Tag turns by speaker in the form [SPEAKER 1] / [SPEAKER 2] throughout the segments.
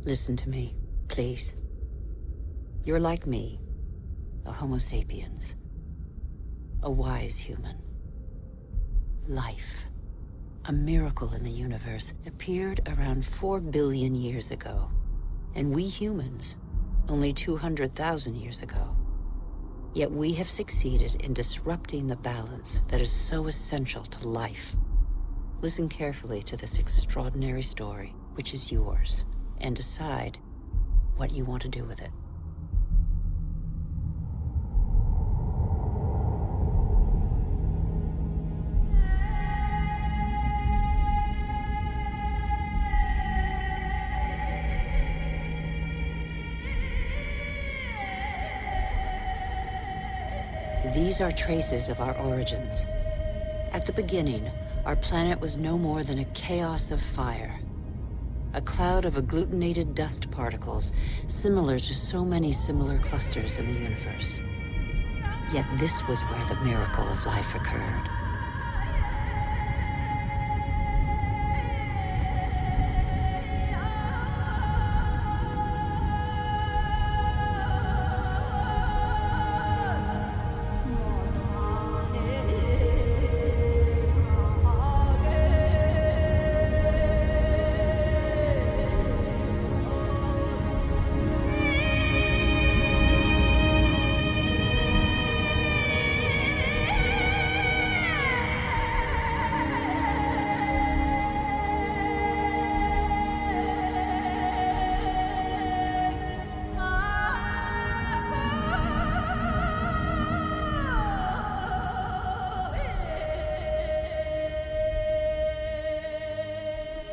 [SPEAKER 1] Listen to me, please. You're like me, a Homo sapiens, a wise human. Life, a miracle in the universe, appeared around 4 billion years ago, and we humans, only 200,000 years ago. Yet we have succeeded in disrupting the balance that is so essential to life. Listen carefully to this extraordinary story, which is yours, and decide what you want to do with it. These are traces of our origins. At the beginning, our planet was no more than a chaos of fire. A cloud of agglutinated dust particles, similar to so many similar clusters in the universe. Yet this was where the miracle of life occurred.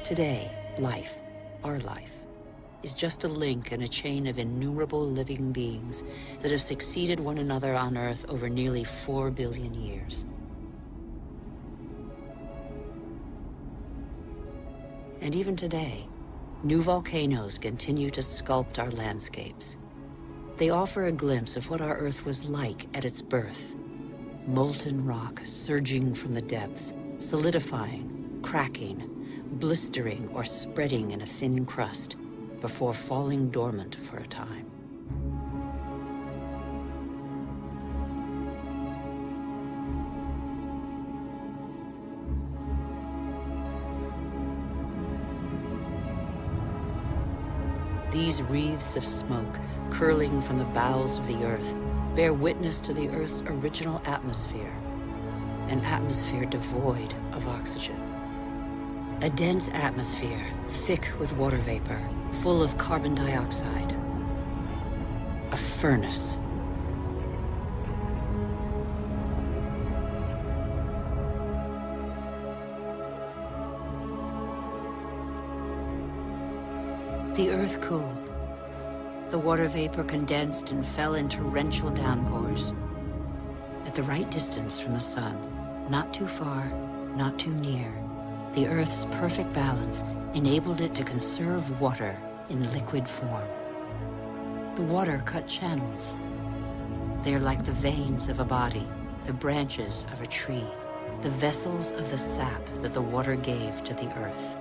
[SPEAKER 1] Today, life, our life, is just a link in a chain of innumerable living beings that have succeeded one another on Earth over nearly 4 billion years. And even today, new volcanoes continue to sculpt our landscapes. They offer a glimpse of what our Earth was like at its birth. Molten rock surging from the depths, solidifying, cracking, blistering or spreading in a thin crust before falling dormant for a time. These wreaths of smoke curling from the bowels of the Earth bear witness to the Earth's original atmosphere, an atmosphere devoid of oxygen. A dense atmosphere, thick with water vapor, full of carbon dioxide. A furnace. The Earth cooled. The water vapor condensed and fell in torrential downpours. At the right distance from the sun, not too far, not too near, the Earth's perfect balance enabled it to conserve water in liquid form. The water cut channels. They are like the veins of a body, the branches of a tree, the vessels of the sap that the water gave to the Earth.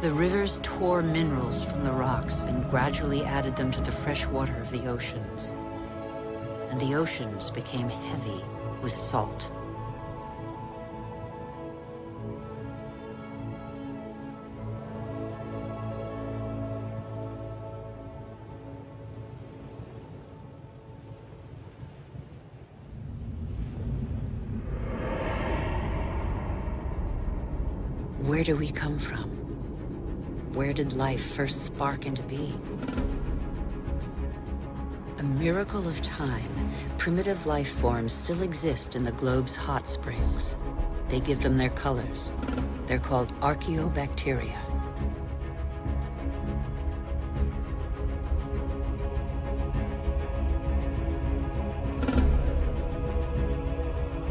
[SPEAKER 1] The rivers tore minerals from the rocks and gradually added them to the fresh water of the oceans. And the oceans became heavy with salt. Where do we come from? Where did life first spark into being? A miracle of time, primitive life forms still exist in the globe's hot springs. They give them their colors. They're called archaeobacteria.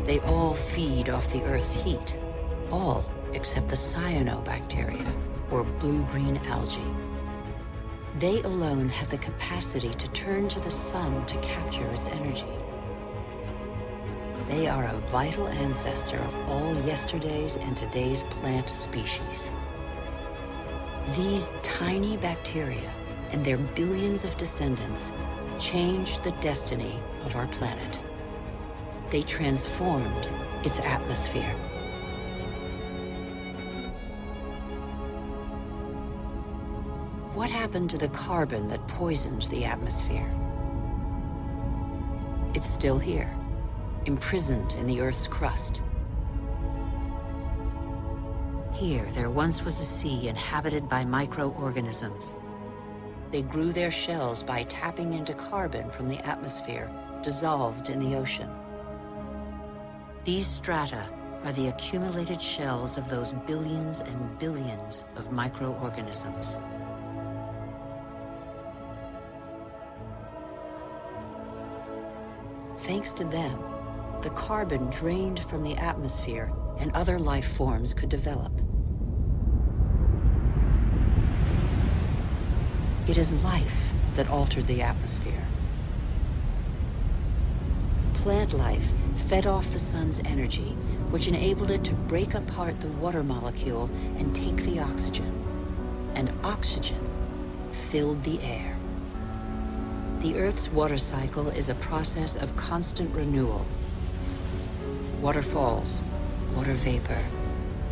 [SPEAKER 1] They all feed off the Earth's heat, all except the cyanobacteria, or blue-green algae. They alone have the capacity to turn to the sun to capture its energy. They are a vital ancestor of all yesterday's and today's plant species. These tiny bacteria and their billions of descendants changed the destiny of our planet. They transformed its atmosphere. What happened to the carbon that poisoned the atmosphere? It's still here, imprisoned in the Earth's crust. Here, there once was a sea inhabited by microorganisms. They grew their shells by tapping into carbon from the atmosphere, dissolved in the ocean. These strata are the accumulated shells of those billions and billions of microorganisms. Thanks to them, the carbon drained from the atmosphere and other life forms could develop. It is life that altered the atmosphere. Plant life fed off the sun's energy, which enabled it to break apart the water molecule and take the oxygen. And oxygen filled the air. The Earth's water cycle is a process of constant renewal. Waterfalls, water vapor,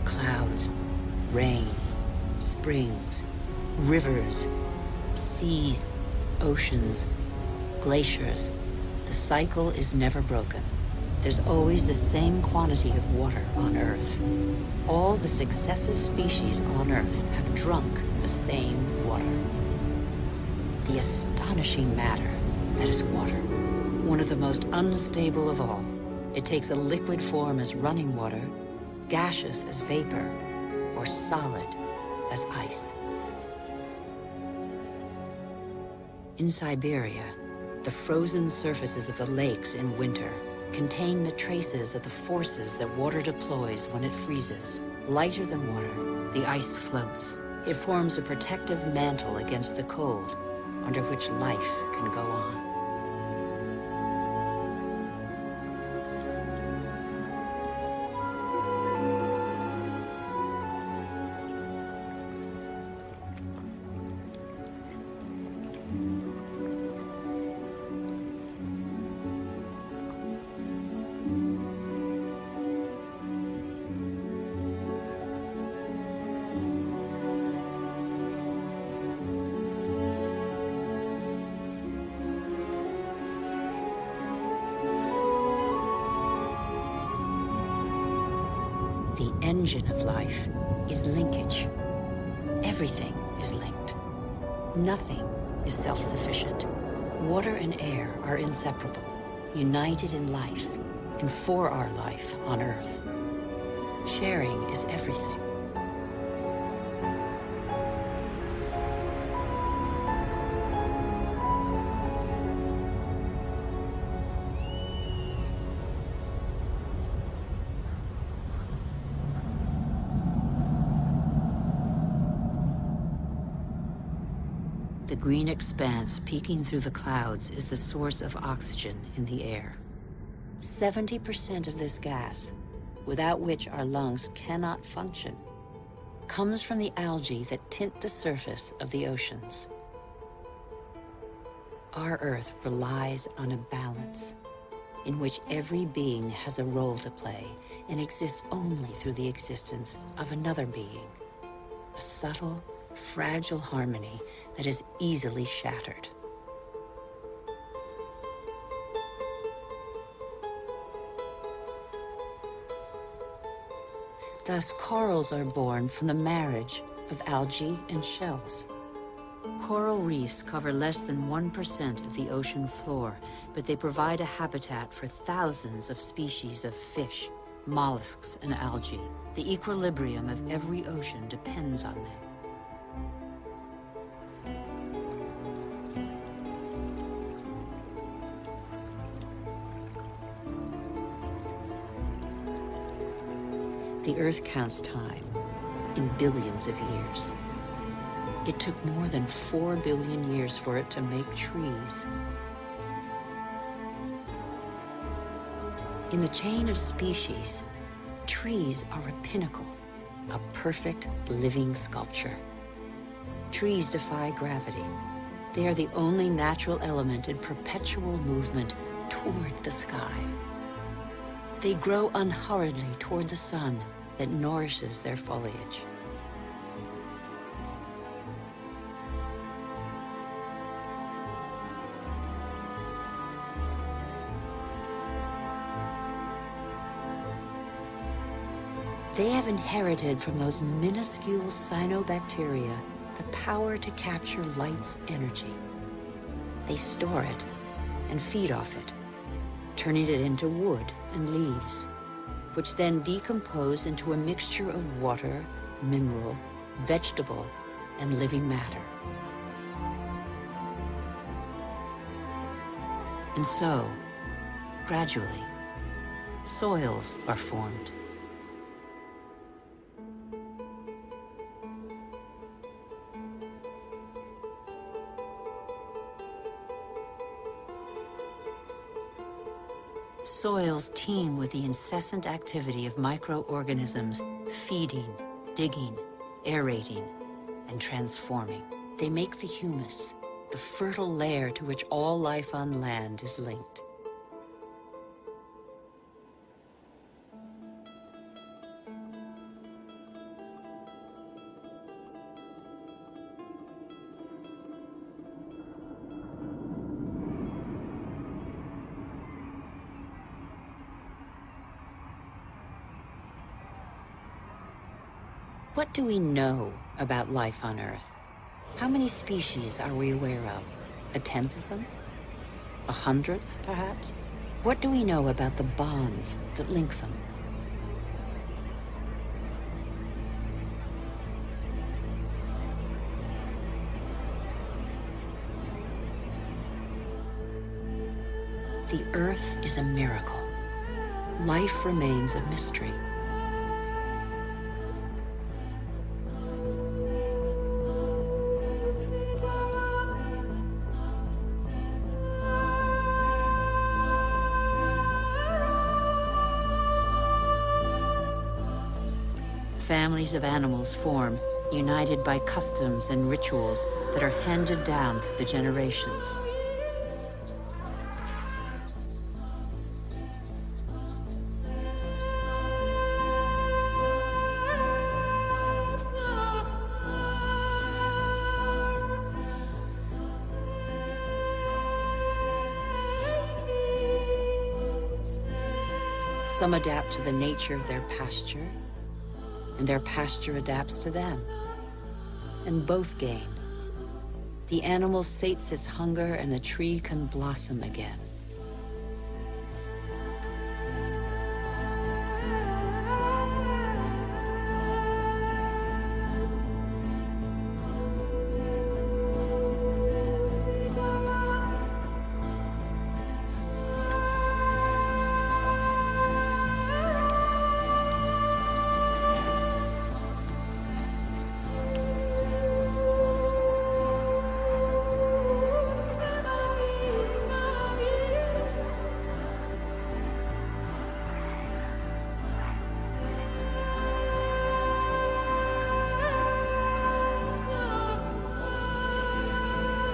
[SPEAKER 1] clouds, rain, springs, rivers, seas, oceans, glaciers. The cycle is never broken. There's always the same quantity of water on Earth. All the successive species on Earth have drunk the same water. The astonishing matter that is water, one of the most unstable of all. It takes a liquid form as running water, gaseous as vapor, or solid as ice. In Siberia, the frozen surfaces of the lakes in winter contain the traces of the forces that water deploys when it freezes. Lighter than water, the ice floats. It forms a protective mantle against the cold, under which life can go on. The engine of life is linkage. Everything is linked. Nothing is self-sufficient. Water and air are inseparable, united in life and for our life on Earth. Sharing is everything. The green expanse peeking through the clouds is the source of oxygen in the air. 70% of this gas, without which our lungs cannot function, comes from the algae that tint the surface of the oceans. Our Earth relies on a balance in which every being has a role to play and exists only through the existence of another being. A subtle, fragile harmony that is easily shattered. Thus, corals are born from the marriage of algae and shells. Coral reefs cover less than 1% of the ocean floor, but they provide a habitat for thousands of species of fish, mollusks, and algae. The equilibrium of every ocean depends on them. The Earth counts time in billions of years. It took more than 4 billion years for it to make trees. In the chain of species, trees are a pinnacle, a perfect living sculpture. Trees defy gravity. They are the only natural element in perpetual movement toward the sky. They grow unhurriedly toward the sun that nourishes their foliage. They have inherited from those minuscule cyanobacteria the power to capture light's energy. They store it and feed off it, turning it into wood and leaves, which then decompose into a mixture of water, mineral, vegetable, and living matter. And so, gradually, soils are formed. Soils teem with the incessant activity of microorganisms feeding, digging, aerating, and transforming. They make the humus, the fertile layer to which all life on land is linked. What do we know about life on Earth? How many species are we aware of? 1/10 of them? 100th, perhaps? What do we know about the bonds that link them? The Earth is a miracle. Life remains a mystery. Families of animals form, united by customs and rituals that are handed down through the generations. Some adapt to the nature of their pasture, and their pasture adapts to them. And both gain. The animal sates its hunger, and the tree can blossom again.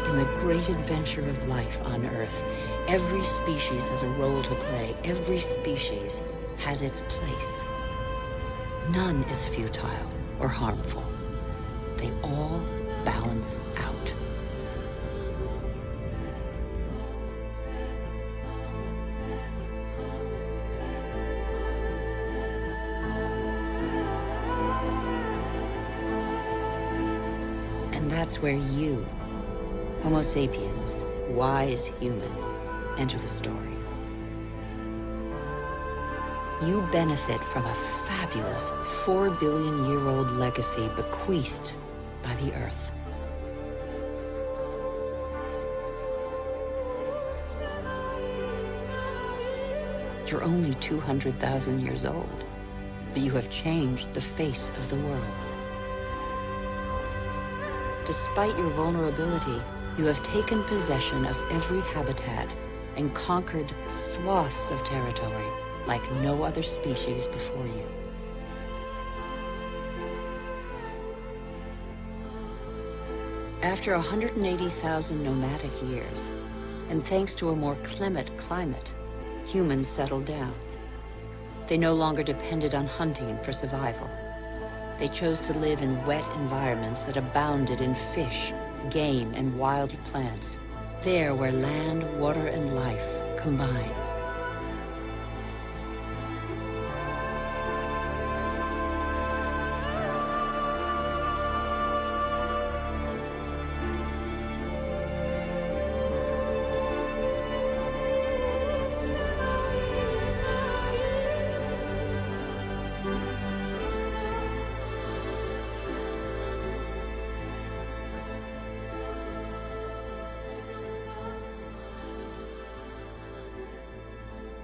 [SPEAKER 1] In the great adventure of life on Earth, every species has a role to play. Every species has its place. None is futile or harmful. They all balance out. And that's where you, Homo sapiens, wise human, enter the story. You benefit from a fabulous 4 billion-year-old legacy bequeathed by the Earth. You're only 200,000 years old, but you have changed the face of the world. despite your vulnerability, you have taken possession of every habitat and conquered swaths of territory like no other species before you. After 180,000 nomadic years, and thanks to a more clement climate, humans settled down. They no longer depended on hunting for survival. They chose to live in wet environments that abounded in fish, game, and wild plants, there where land, water, and life combine.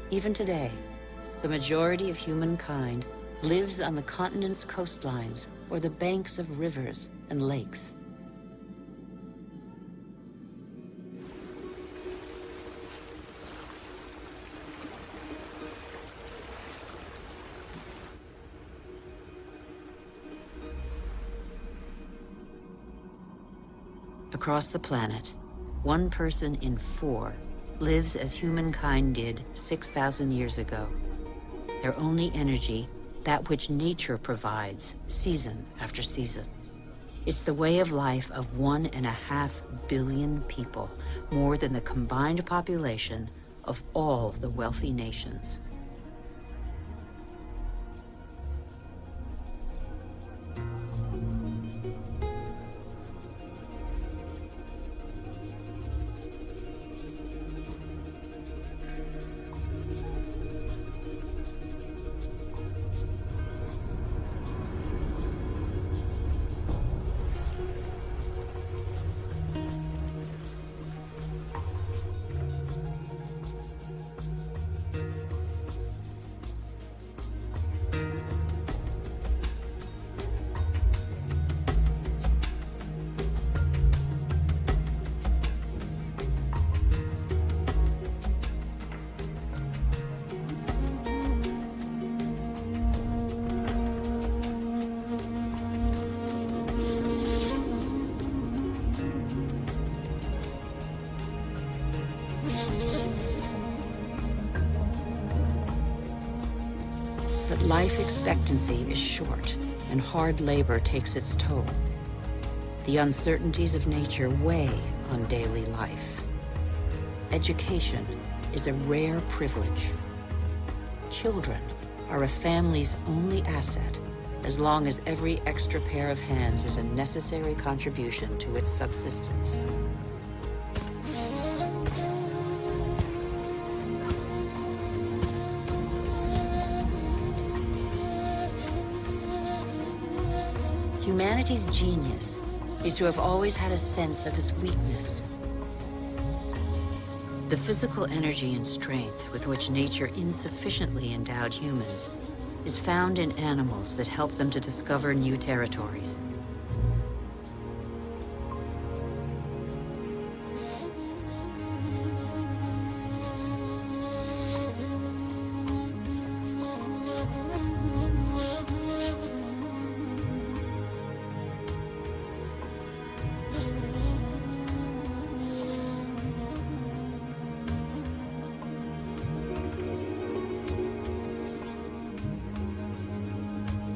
[SPEAKER 1] Even today, the majority of humankind lives on the continent's coastlines or the banks of rivers and lakes. Across the planet, 1 person in 4 lives as humankind did 6,000 years ago. Their only energy, that which nature provides, season after season. It's the way of life of 1.5 billion people, more than the combined population of all the wealthy nations. But life expectancy is short, and hard labor takes its toll. The uncertainties of nature weigh on daily life. Education is a rare privilege. Children are a family's only asset, as long as every extra pair of hands is a necessary contribution to its subsistence. Humanity's genius is to have always had a sense of its weakness. The physical energy and strength with which nature insufficiently endowed humans is found in animals that help them to discover new territories.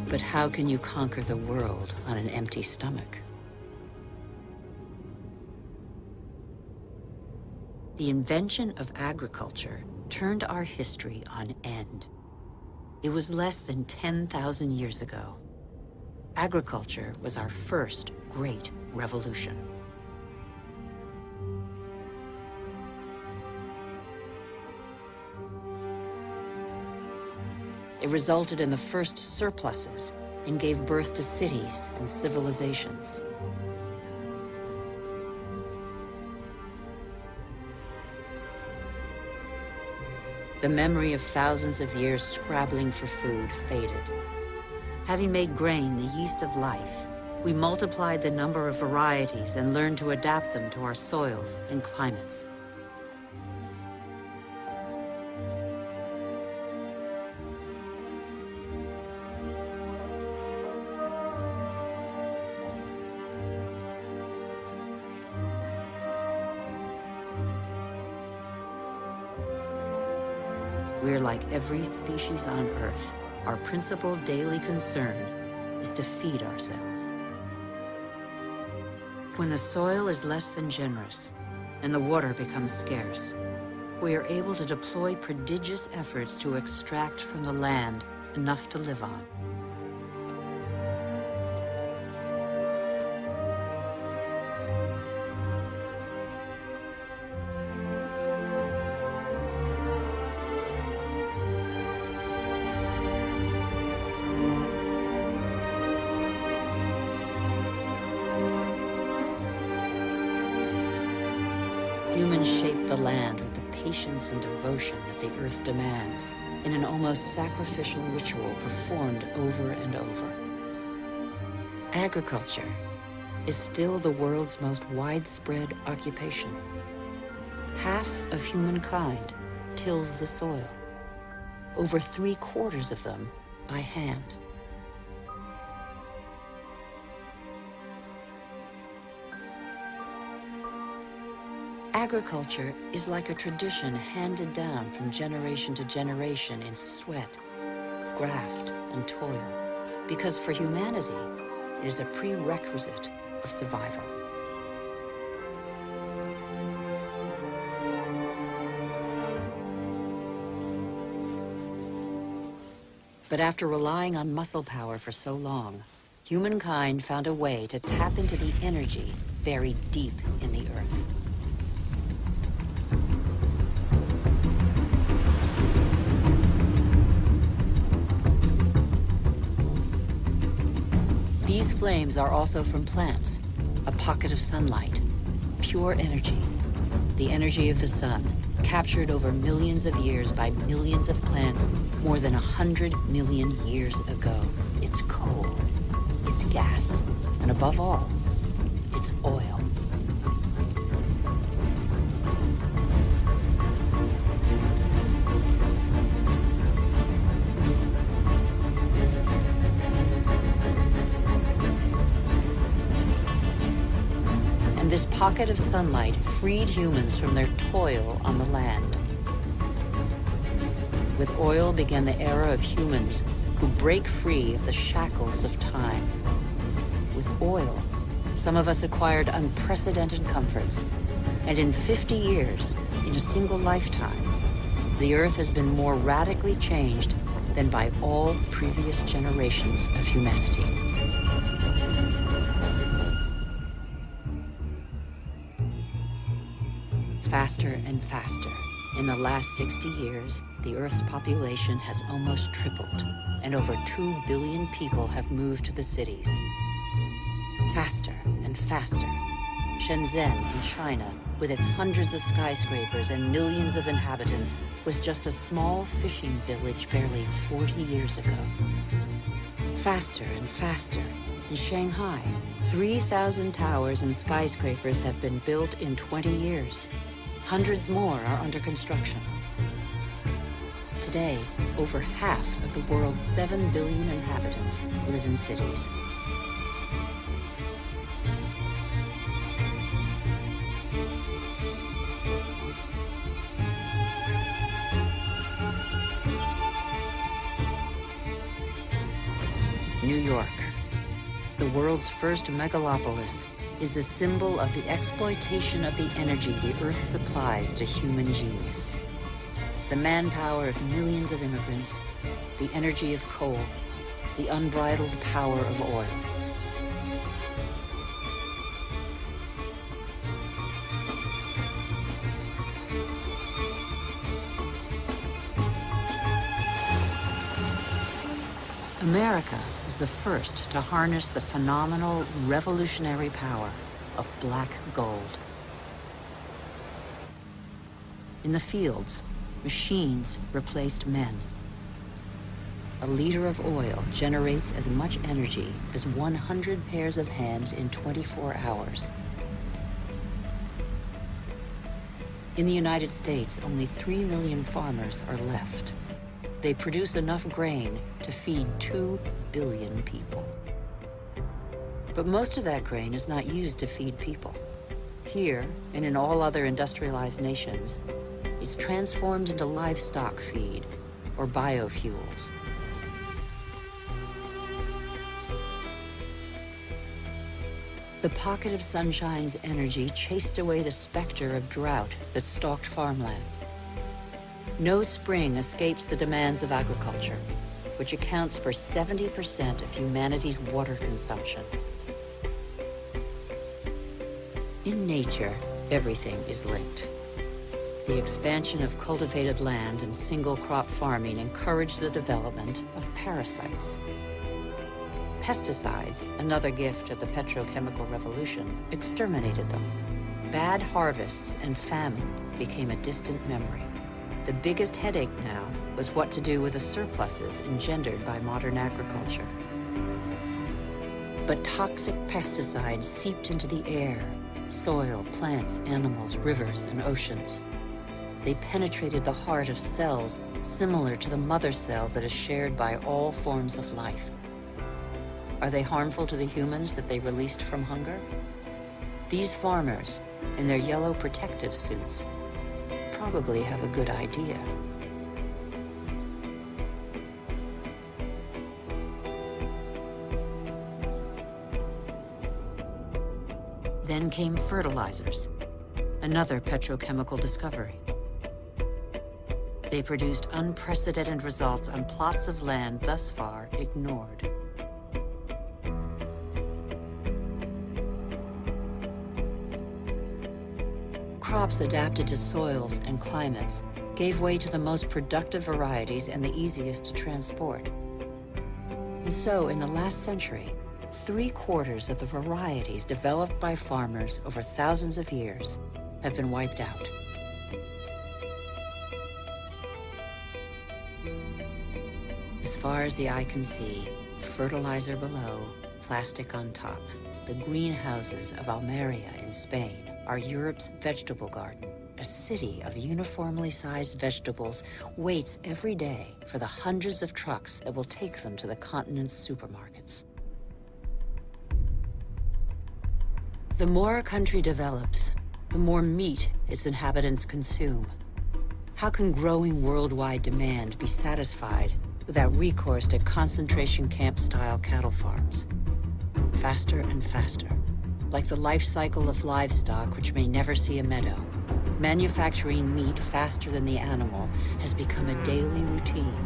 [SPEAKER 1] But how can you conquer the world on an empty stomach? The invention of agriculture turned our history on end. It was less than 10,000 years ago. Agriculture was our first great revolution. It resulted in the first surpluses and gave birth to cities and civilizations. The memory of thousands of years scrabbling for food faded. Having made grain the yeast of life, We multiplied the number of varieties and learned to adapt them to our soils and climates. We're like every species on Earth. Our principal daily concern is to feed ourselves. When the soil is less than generous and the water becomes scarce, we are able to deploy prodigious efforts to extract from the land enough to live on. Humans shape the land with the patience and devotion that the earth demands in an almost sacrificial ritual performed over and over. Agriculture is still the world's most widespread occupation. Half of humankind tills the soil, over 3/4 of them by hand. Agriculture is like a tradition handed down from generation to generation in sweat, graft, and toil, because for humanity, it is a prerequisite of survival. But after relying on muscle power for so long, humankind found a way to tap into the energy buried deep in the earth. These flames are also from plants, a pocket of sunlight, pure energy, the energy of the sun, captured over millions of years by millions of plants more than 100 million years ago. It's coal, it's gas, and above all, it's oil. This pocket of sunlight freed humans from their toil on the land. With oil began the era of humans who break free of the shackles of time. With oil, some of us acquired unprecedented comforts. And in 50 years, in a single lifetime, the Earth has been more radically changed than by all previous generations of humanity. Faster and faster. In the last 60 years, the Earth's population has almost tripled, and over 2 billion people have moved to the cities. Faster and faster. Shenzhen in China, with its hundreds of skyscrapers and millions of inhabitants, was just a small fishing village barely 40 years ago. Faster and faster. In Shanghai, 3,000 towers and skyscrapers have been built in 20 years. Hundreds more are under construction. Today, over half of the world's 7 billion inhabitants live in cities. New York, the world's first megalopolis, is the symbol of the exploitation of the energy the Earth supplies to human genius. The manpower of millions of immigrants, the energy of coal, the unbridled power of oil. America is the first to harness the phenomenal, revolutionary power of black gold. In the fields, machines replaced men. a liter of oil generates as much energy as 100 pairs of hands in 24 hours. In the United States, only 3 million farmers are left. They produce enough grain to feed 2 billion people. But most of that grain is not used to feed people. Here, and in all other industrialized nations, it's transformed into livestock feed, or biofuels. The pocket of sunshine's energy chased away the specter of drought that stalked farmland. No spring escapes the demands of agriculture, which accounts for 70% of humanity's water consumption. In nature, everything is linked. The expansion of cultivated land and single-crop farming encouraged the development of parasites. Pesticides, another gift of the petrochemical revolution, exterminated them. Bad harvests and famine became a distant memory. The biggest headache now was what to do with the surpluses engendered by modern agriculture. But toxic pesticides seeped into the air, soil, plants, animals, rivers, and oceans. They penetrated the heart of cells similar to the mother cell that is shared by all forms of life. Are they harmful to the humans that they released from hunger? These farmers, in their yellow protective suits, probably have a good idea. Then came fertilizers, another petrochemical discovery. They produced unprecedented results on plots of land thus far ignored. Crops adapted to soils and climates gave way to the most productive varieties and the easiest to transport. And so, in the last century, 3/4 of the varieties developed by farmers over thousands of years have been wiped out. As far as the eye can see, fertilizer below, plastic on top. The greenhouses of Almeria in Spain are Europe's vegetable garden. A city of uniformly sized vegetables waits every day for the hundreds of trucks that will take them to the continent's supermarkets. The more a country develops, the more meat its inhabitants consume. How can growing worldwide demand be satisfied without recourse to concentration camp-style cattle farms? Faster and faster, like the life cycle of livestock which may never see a meadow. Manufacturing meat faster than the animal has become a daily routine.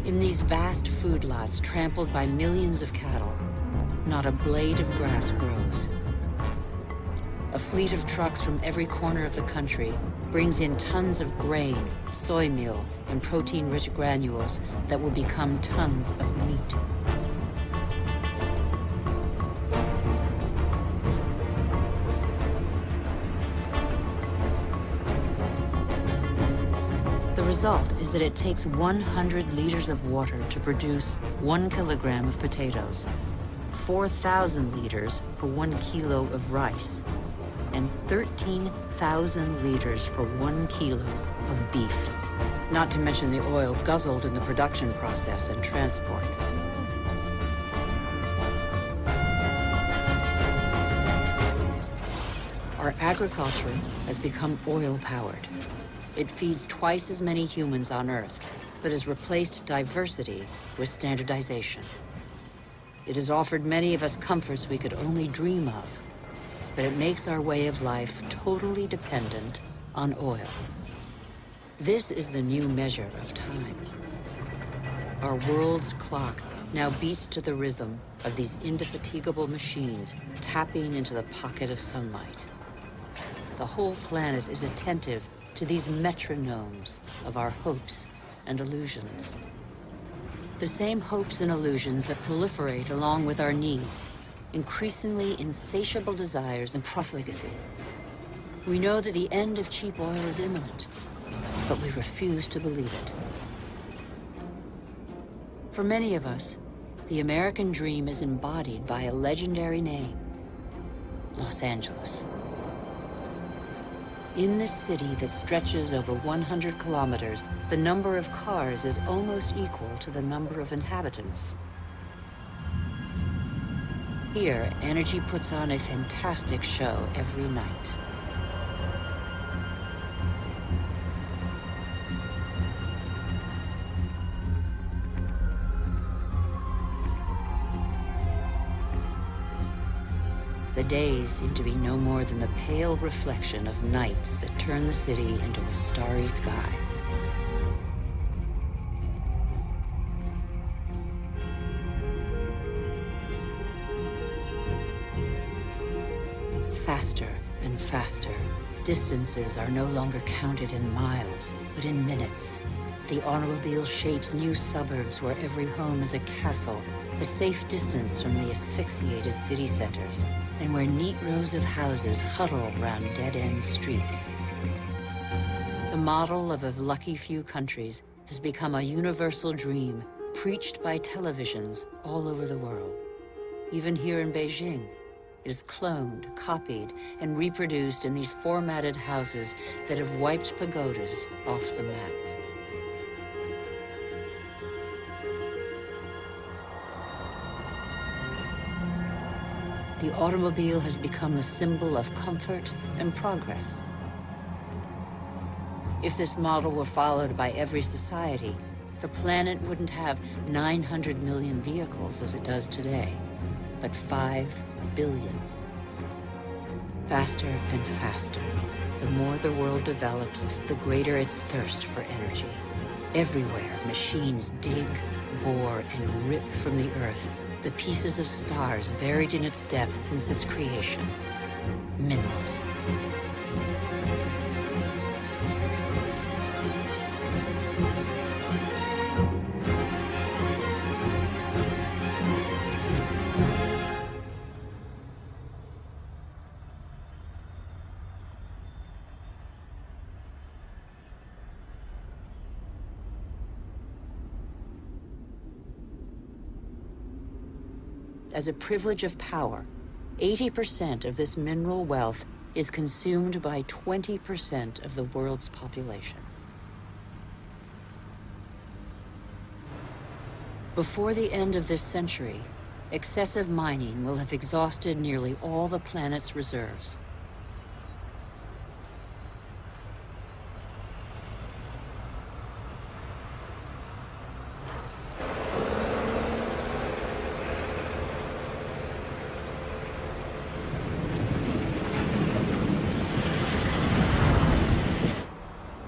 [SPEAKER 1] In these vast food lots trampled by millions of cattle, not a blade of grass grows. A fleet of trucks from every corner of the country brings in tons of grain, soy meal, and protein-rich granules that will become tons of meat. The result is that it takes 100 liters of water to produce 1 kilogram of potatoes, 4,000 liters for 1 kilo of rice, and 13,000 liters for 1 kilo of beef, not to mention the oil guzzled in the production process and transport. Our agriculture has become oil-powered. It feeds twice as many humans on Earth, but has replaced diversity with standardization. It has offered many of us comforts we could only dream of, but it makes our way of life totally dependent on oil. This is the new measure of time. Our world's clock now beats to the rhythm of these indefatigable machines tapping into the pocket of sunlight. The whole planet is attentive to these metronomes of our hopes and illusions. The same hopes and illusions that proliferate along with our needs, increasingly insatiable desires and profligacy. We know that the end of cheap oil is imminent, but we refuse to believe it. For many of us, the American dream is embodied by a legendary name, Los Angeles. In this city that stretches over 100 kilometers, the number of cars is almost equal to the number of inhabitants. Here, energy puts on a fantastic show every night. The days seem to be no more than the pale reflection of nights that turn the city into a starry sky. Faster and faster. Distances are no longer counted in miles, but in minutes. The automobile shapes new suburbs where every home is a castle, a safe distance from the asphyxiated city centers, and where neat rows of houses huddle around dead-end streets. The model of a lucky few countries has become a universal dream preached by televisions all over the world. Even here in Beijing, it is cloned, copied, and reproduced in these formatted houses that have wiped pagodas off the map. The automobile has become the symbol of comfort and progress. If this model were followed by every society, the planet wouldn't have 900 million vehicles as it does today, but 5 billion. Faster and faster. The more the world develops, the greater its thirst for energy. Everywhere, machines dig, bore, and rip from the earth the pieces of stars buried in its depths since its creation. Minerals. As a privilege of power, 80% of this mineral wealth is consumed by 20% of the world's population. Before the end of this century, excessive mining will have exhausted nearly all the planet's reserves.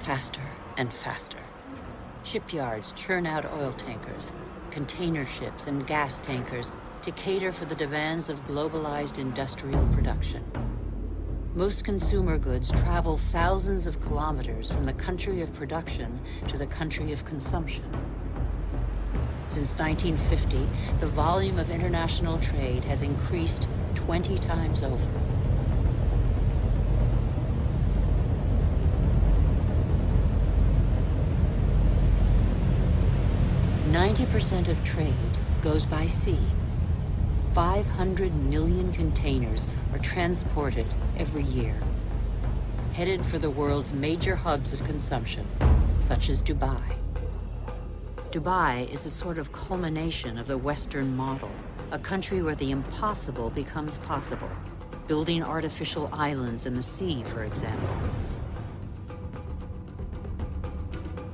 [SPEAKER 1] Faster and faster. Shipyards churn out oil tankers, container ships, and gas tankers to cater for the demands of globalized industrial production. Most consumer goods travel thousands of kilometers from the country of production to the country of consumption. Since 1950, the volume of international trade has increased 20 times over. 90% of trade goes by sea. 500 million containers are transported every year, headed for the world's major hubs of consumption, such as Dubai. Dubai is a sort of culmination of the Western model, a country where the impossible becomes possible, building artificial islands in the sea, for example.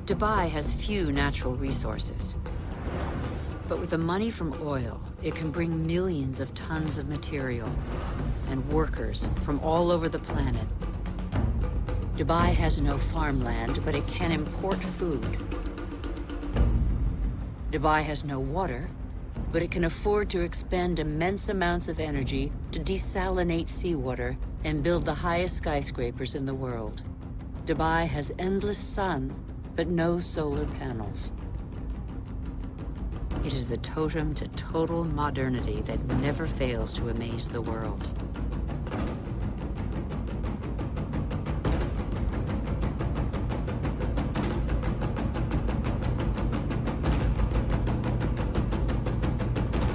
[SPEAKER 1] Dubai has few natural resources, but with the money from oil, it can bring millions of tons of material and workers from all over the planet. Dubai has no farmland, but it can import food. Dubai has no water, but it can afford to expend immense amounts of energy to desalinate seawater and build the highest skyscrapers in the world. Dubai has endless sun, but no solar panels. It is the totem to total modernity that never fails to amaze the world.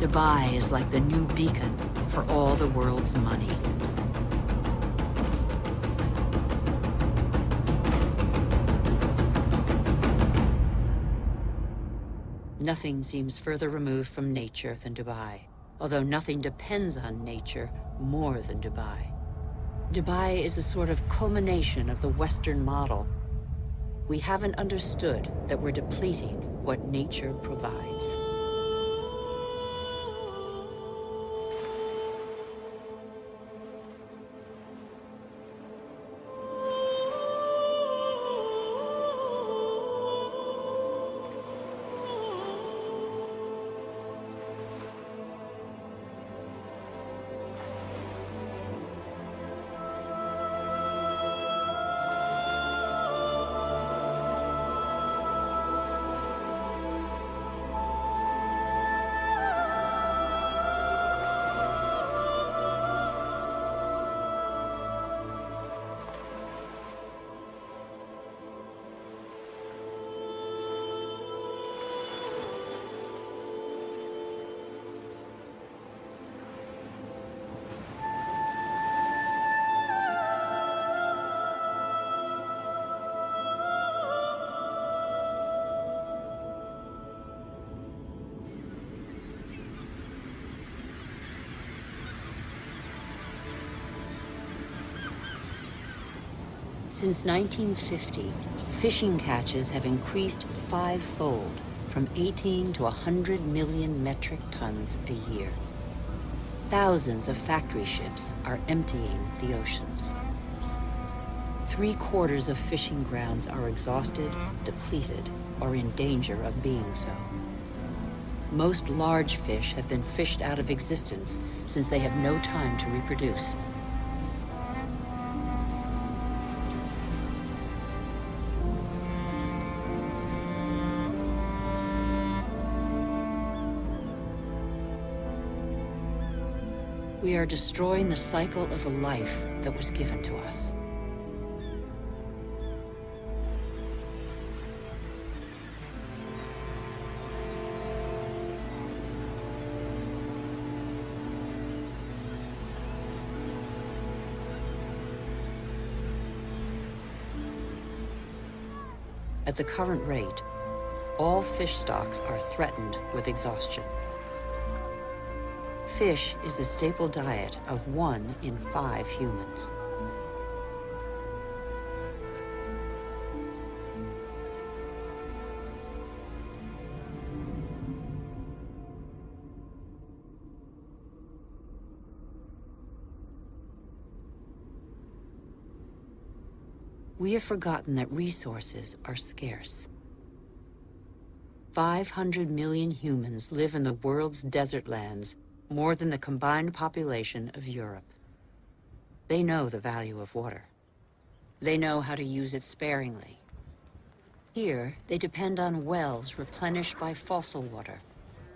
[SPEAKER 1] Dubai is like the new beacon for all the world's money. Nothing seems further removed from nature than Dubai, although nothing depends on nature more than Dubai. Dubai is a sort of culmination of the Western model. We haven't understood that we're depleting what nature provides. Since 1950, fishing catches have increased five-fold, from 18 to 100 million metric tons a year. Thousands of factory ships are emptying the oceans. 3/4 of fishing grounds are exhausted, depleted, or in danger of being so. Most large fish have been fished out of existence since they have no time to reproduce. We are destroying the cycle of a life that was given to us. At the current rate, all fish stocks are threatened with exhaustion. Fish is the staple diet of 1 in 5 humans. We have forgotten that resources are scarce. 500 million humans live in the world's desert lands, more than the combined population of Europe. They know the value of water. They know how to use it sparingly. Here, they depend on wells replenished by fossil water,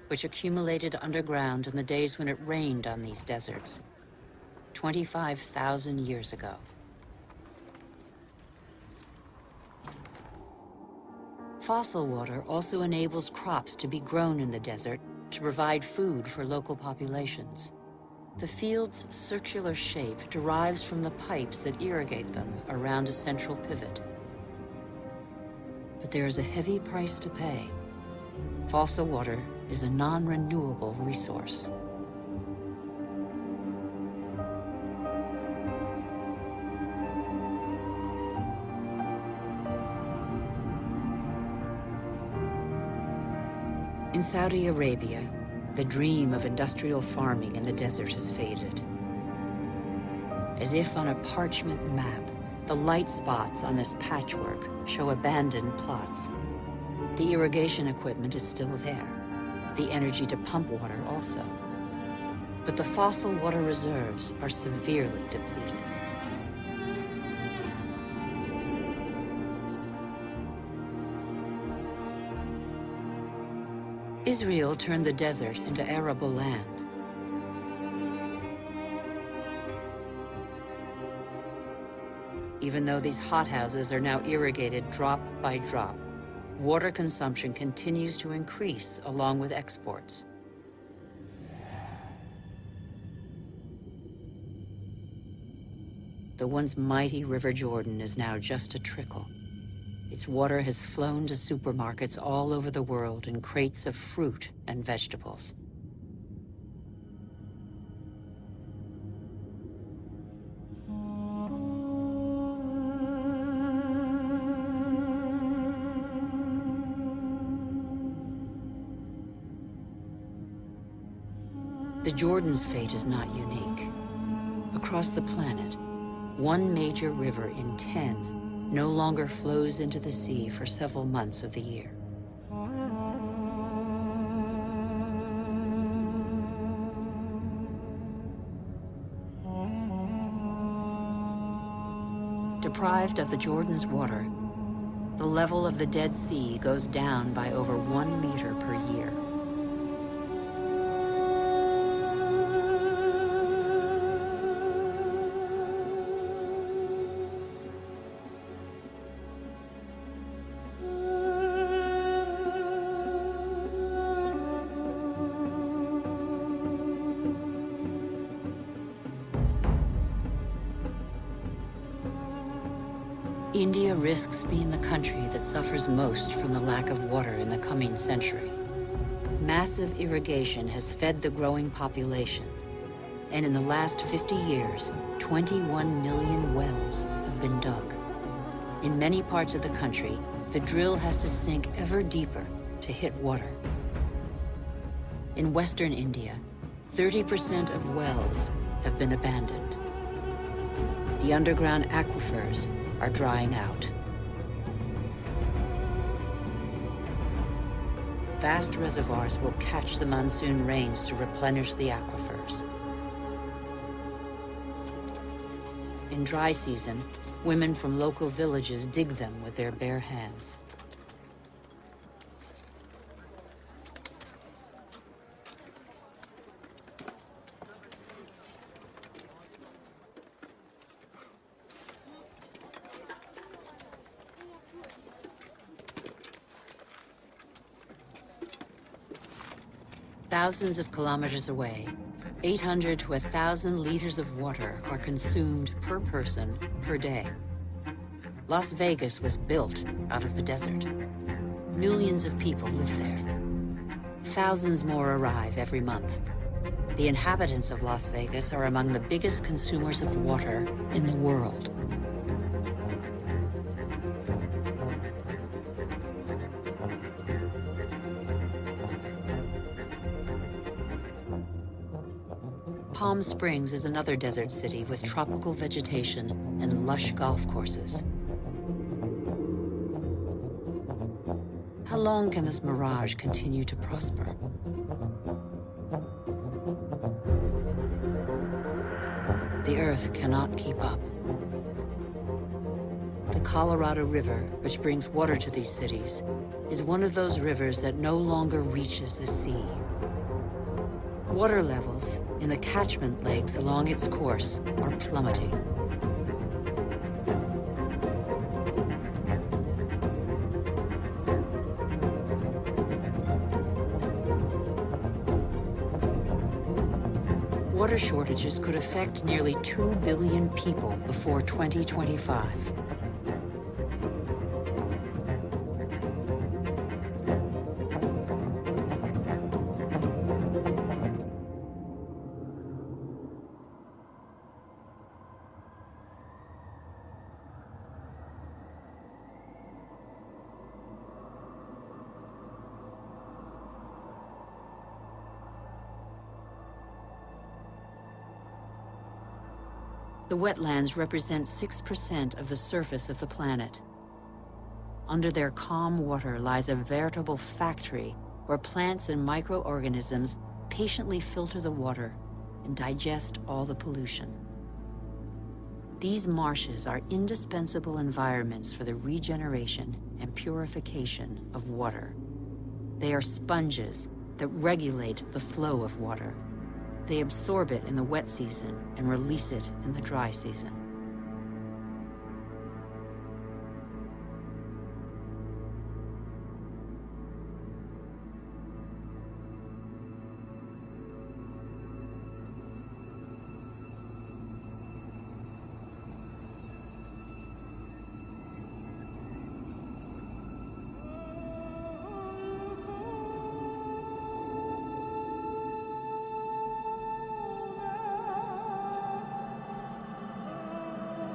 [SPEAKER 1] which accumulated underground in the days when it rained on these deserts, 25,000 years ago. Fossil water also enables crops to be grown in the desert to provide food for local populations. The field's circular shape derives from the pipes that irrigate them around a central pivot. But there is a heavy price to pay. Fossil water is a non-renewable resource. In Saudi Arabia, the dream of industrial farming in the desert has faded. As if on a parchment map, the light spots on this patchwork show abandoned plots. The irrigation equipment is still there, the energy to pump water also. But the fossil water reserves are severely depleted. Israel turned the desert into arable land. Even though these hothouses are now irrigated drop by drop, water consumption continues to increase along with exports. the once mighty River Jordan is now just a trickle. Its water has flown to supermarkets all over the world in crates of fruit and vegetables. The Jordan's fate is not unique. Across the planet, one major river in 10 no longer flows into the sea for several months of the year. Deprived of the Jordan's water, the level of the Dead Sea goes down by over 1 meter per year. India risks being the country that suffers most from the lack of water in the coming century. Massive irrigation has fed the growing population, and in the last 50 years, 21 million wells have been dug. In many parts of the country, the drill has to sink ever deeper to hit water. In western India, 30% of wells have been abandoned. The underground aquifers are drying out. Vast reservoirs will catch the monsoon rains to replenish the aquifers. In dry season, women from local villages dig them with their bare hands. Thousands of kilometers away, 800 to 1,000 liters of water are consumed per person per day. Las Vegas was built out of the desert. Millions of people live there. Thousands more arrive every month. The inhabitants of Las Vegas are among the biggest consumers of water in the world. Palm Springs is another desert city with tropical vegetation and lush golf courses. How long can this mirage continue to prosper? The Earth cannot keep up. The Colorado River, which brings water to these cities, is one of those rivers that no longer reaches the sea. Water levels in the catchment lakes along its course are plummeting. Water shortages could affect nearly 2 billion people before 2025. The wetlands represent 6% of the surface of the planet. Under their calm water lies a veritable factory where plants and microorganisms patiently filter the water and digest all the pollution. These marshes are indispensable environments for the regeneration and purification of water. They are sponges that regulate the flow of water. They absorb it in the wet season and release it in the dry season.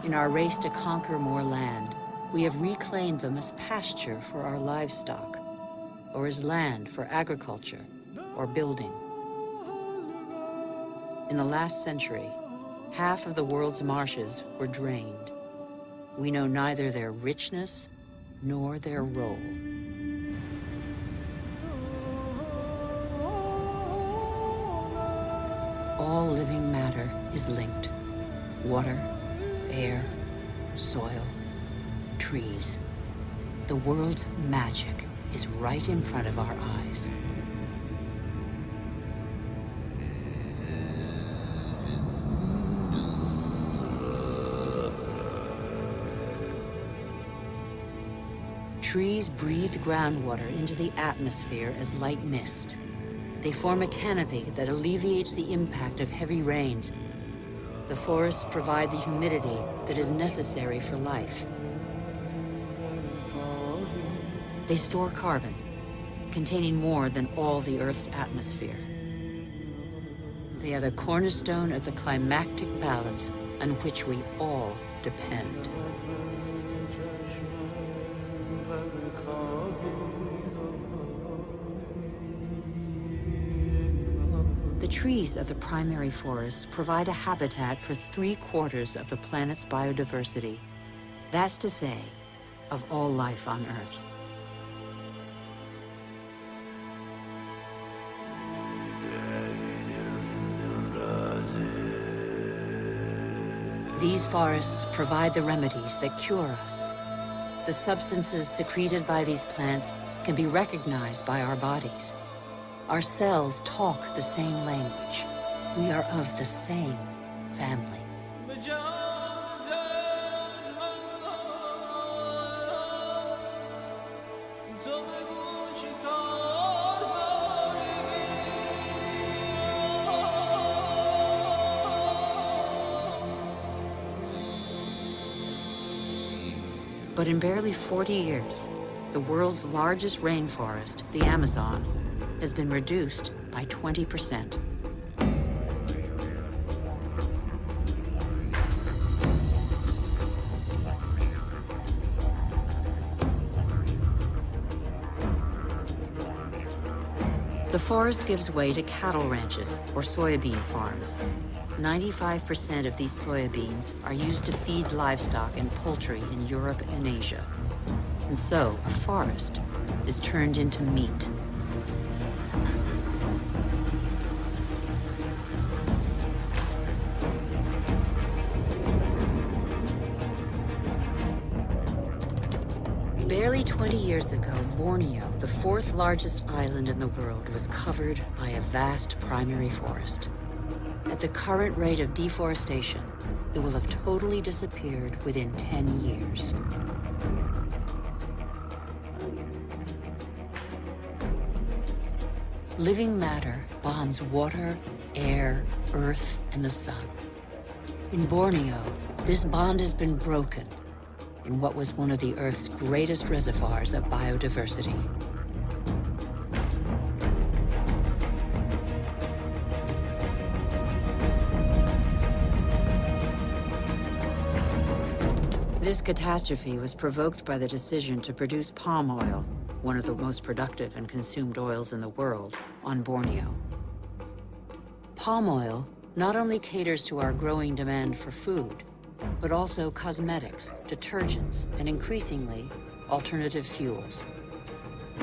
[SPEAKER 1] In our race to conquer more land, we have reclaimed them as pasture for our livestock, or as land for agriculture or building. In the last century, half of the world's marshes were drained. We know neither their richness nor their role. All living matter is linked. Water, air, soil, trees. The world's magic is right in front of our eyes. Trees breathe groundwater into the atmosphere as light mist. They form a canopy that alleviates the impact of heavy rains. The forests provide the humidity that is necessary for life. They store carbon, containing more than all the Earth's atmosphere. They are the cornerstone of the climactic balance on which we all depend. The trees of the primary forests provide a habitat for 3/4 of the planet's biodiversity. That's to say, of all life on Earth. These forests provide the remedies that cure us. The substances secreted by these plants can be recognized by our bodies. Our cells talk the same language. We are of the same family. But in barely 40 years, the world's largest rainforest, the Amazon, has been reduced by 20%. The forest gives way to cattle ranches or soybean farms. 95% of these soybeans are used to feed livestock and poultry in Europe and Asia. And so, a forest is turned into meat. Barely 20 years ago, Borneo, the 4th largest island in the world, was covered by a vast primary forest. At the current rate of deforestation, it will have totally disappeared within 10 years. Living matter bonds water, air, earth, and the sun. In Borneo, this bond has been broken in what was one of the Earth's greatest reservoirs of biodiversity. This catastrophe was provoked by the decision to produce palm oil, one of the most productive and consumed oils in the world, on Borneo. Palm oil not only caters to our growing demand for food, but also cosmetics, detergents, and increasingly, alternative fuels.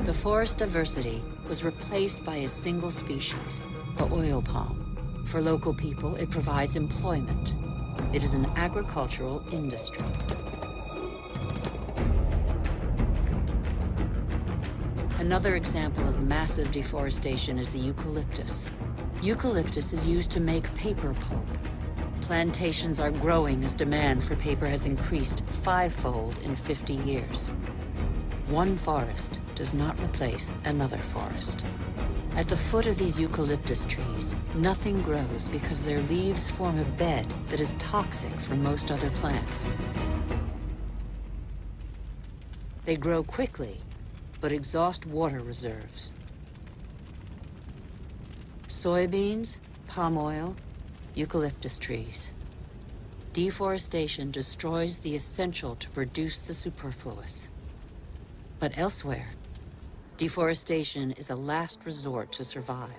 [SPEAKER 1] The forest diversity was replaced by a single species, the oil palm. For local people, it provides employment. It is an agricultural industry. Another example of massive deforestation is the eucalyptus. Eucalyptus is used to make paper pulp. Plantations are growing as demand for paper has increased 5-fold in 50 years. One forest does not replace another forest. At the foot of these eucalyptus trees, nothing grows because their leaves form a bed that is toxic for most other plants. They grow quickly, but exhaust water reserves. Soybeans, palm oil, eucalyptus trees. Deforestation destroys the essential to produce the superfluous. But elsewhere, deforestation is a last resort to survive.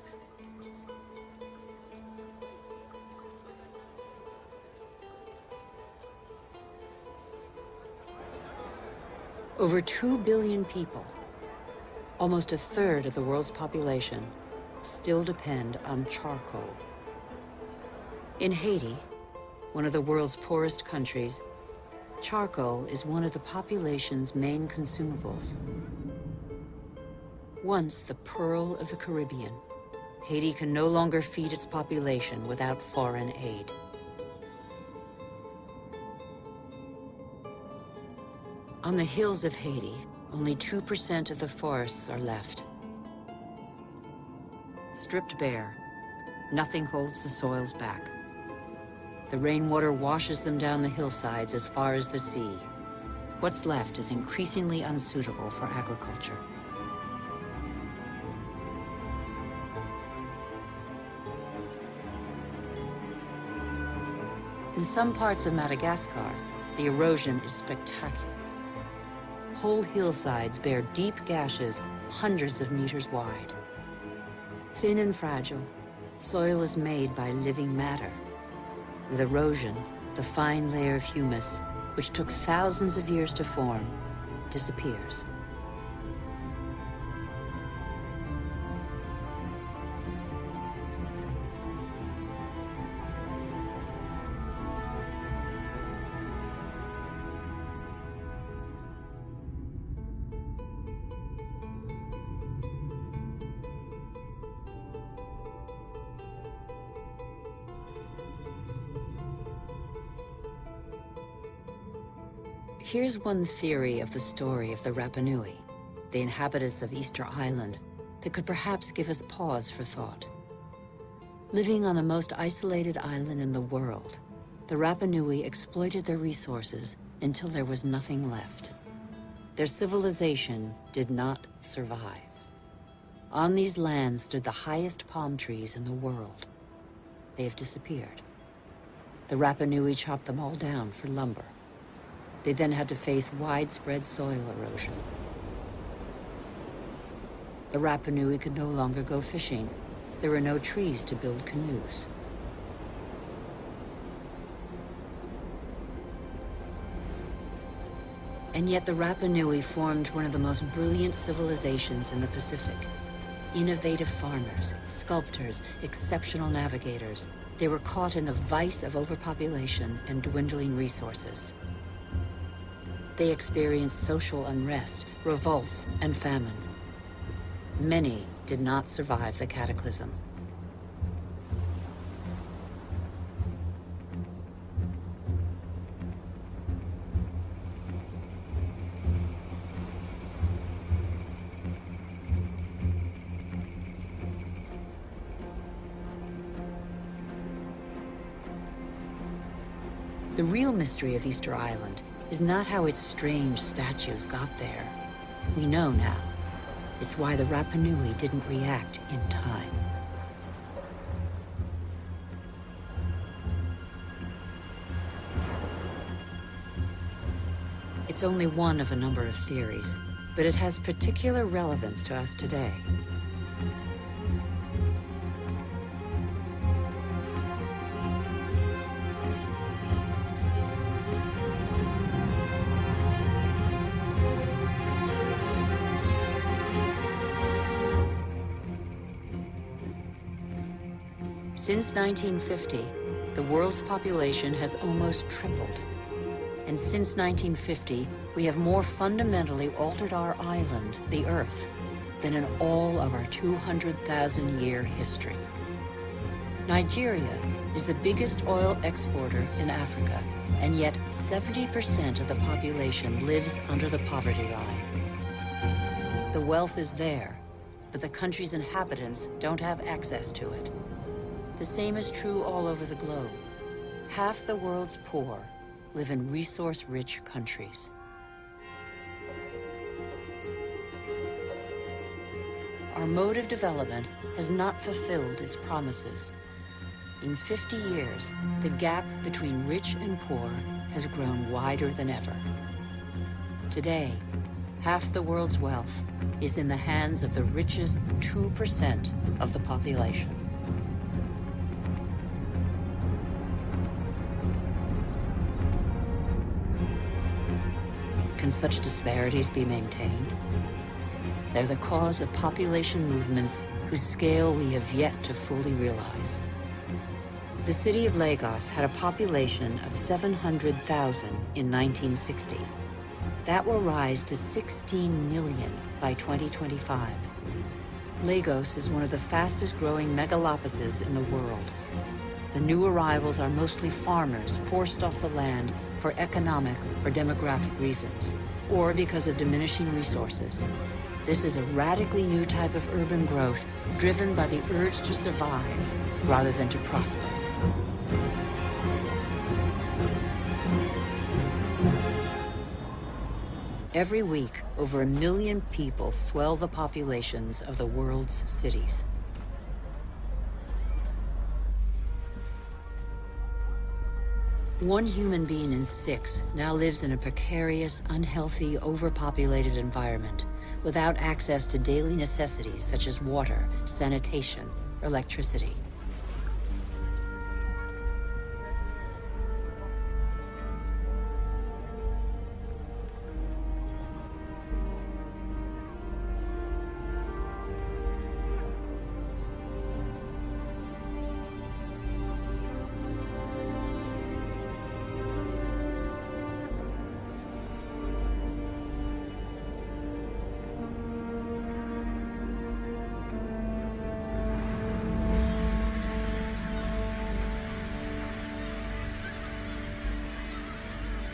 [SPEAKER 1] Over 2 billion people, almost a third of the world's population, still depend on charcoal. In Haiti, one of the world's poorest countries, charcoal is one of the population's main consumables. Once the pearl of the Caribbean, Haiti can no longer feed its population without foreign aid. On the hills of Haiti, only 2% of the forests are left. Stripped bare, nothing holds the soils back. The rainwater washes them down the hillsides as far as the sea. What's left is increasingly unsuitable for agriculture. In some parts of Madagascar, the erosion is spectacular. Whole hillsides bear deep gashes hundreds of meters wide. Thin and fragile, soil is made by living matter. With erosion, the fine layer of humus, which took thousands of years to form, disappears. Here's one theory of the story of the Rapa Nui, the inhabitants of Easter Island, that could perhaps give us pause for thought. Living on the most isolated island in the world, the Rapa Nui exploited their resources until there was nothing left. Their civilization did not survive. On these lands stood the highest palm trees in the world. They have disappeared. The Rapa Nui chopped them all down for lumber. They then had to face widespread soil erosion. The Rapa Nui could no longer go fishing. There were no trees to build canoes. And yet the Rapa Nui formed one of the most brilliant civilizations in the Pacific. Innovative farmers, sculptors, exceptional navigators. They were caught in the vice of overpopulation and dwindling resources. They experienced social unrest, revolts, and famine. Many did not survive the cataclysm. The real mystery of Easter Island is not how its strange statues got there. We know now. It's why the Rapa Nui didn't react in time. It's only one of a number of theories, but it has particular relevance to us today. Since 1950, the world's population has almost tripled. And since 1950, we have more fundamentally altered our island, the Earth, than in all of our 200,000-year history. Nigeria is the biggest oil exporter in Africa, and yet 70% of the population lives under the poverty line. The wealth is there, but the country's inhabitants don't have access to it. The same is true all over the globe. Half the world's poor live in resource-rich countries. Our mode of development has not fulfilled its promises. In 50 years, the gap between rich and poor has grown wider than ever. Today, half the world's wealth is in the hands of the richest 2% of the population. Can such disparities be maintained? They're the cause of population movements whose scale we have yet to fully realize. The city of Lagos had a population of 700,000 in 1960. That will rise to 16 million by 2025. Lagos is one of the fastest growing megalopolises in the world. The new arrivals are mostly farmers forced off the land for economic or demographic reasons, or because of diminishing resources. This is a radically new type of urban growth driven by the urge to survive rather than to prosper. Every week, over 1 million people swell the populations of the world's cities. One human being in 6 now lives in a precarious, unhealthy, overpopulated environment without access to daily necessities such as water, sanitation, or electricity.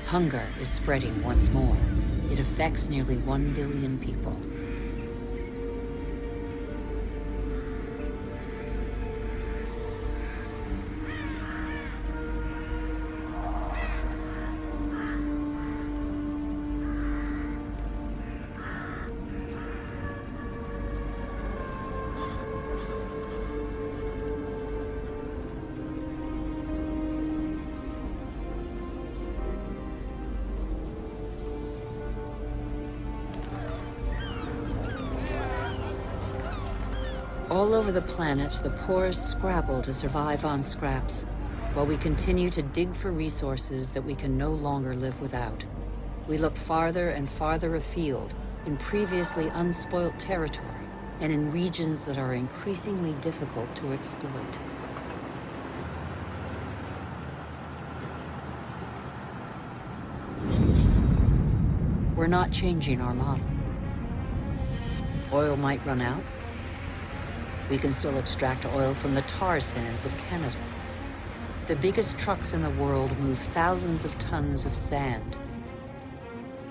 [SPEAKER 1] Hunger is spreading once more. It affects nearly 1 billion people. All over the planet, the poorest scrabble to survive on scraps, while we continue to dig for resources that we can no longer live without. We look farther and farther afield, in previously unspoilt territory, and in regions that are increasingly difficult to exploit. We're not changing our model. Oil might run out. We can still extract oil from the tar sands of Canada. The biggest trucks in the world move thousands of tons of sand.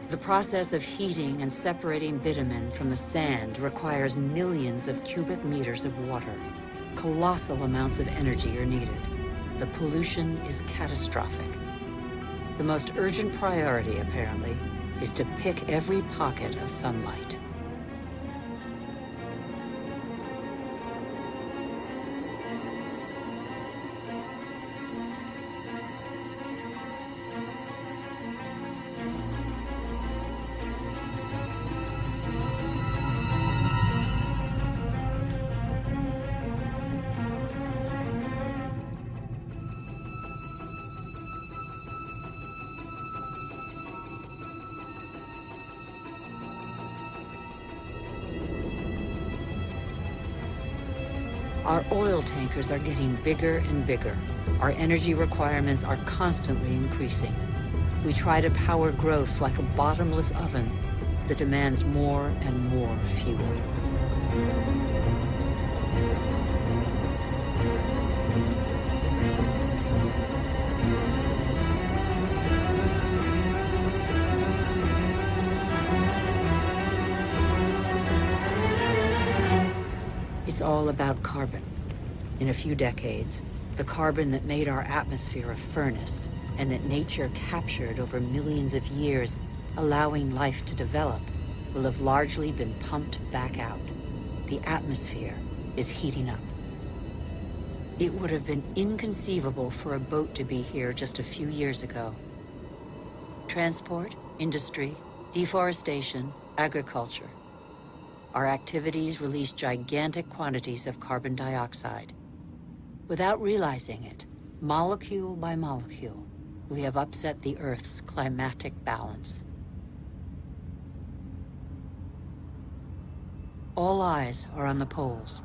[SPEAKER 1] The process of heating and separating bitumen from the sand requires millions of cubic meters of water. Colossal amounts of energy are needed. The pollution is catastrophic. The most urgent priority, apparently, is to pick every pocket of sunlight. Our oil tankers are getting bigger and bigger. Our energy requirements are constantly increasing. We try to power growth like a bottomless oven that demands more and more fuel. It's all about carbon. In a few decades, the carbon that made our atmosphere a furnace and that nature captured over millions of years, allowing life to develop, will have largely been pumped back out. The atmosphere is heating up. It would have been inconceivable for a boat to be here just a few years ago. Transport, industry, deforestation, agriculture. Our activities release gigantic quantities of carbon dioxide. Without realizing it, molecule by molecule, we have upset the Earth's climatic balance. All eyes are on the poles,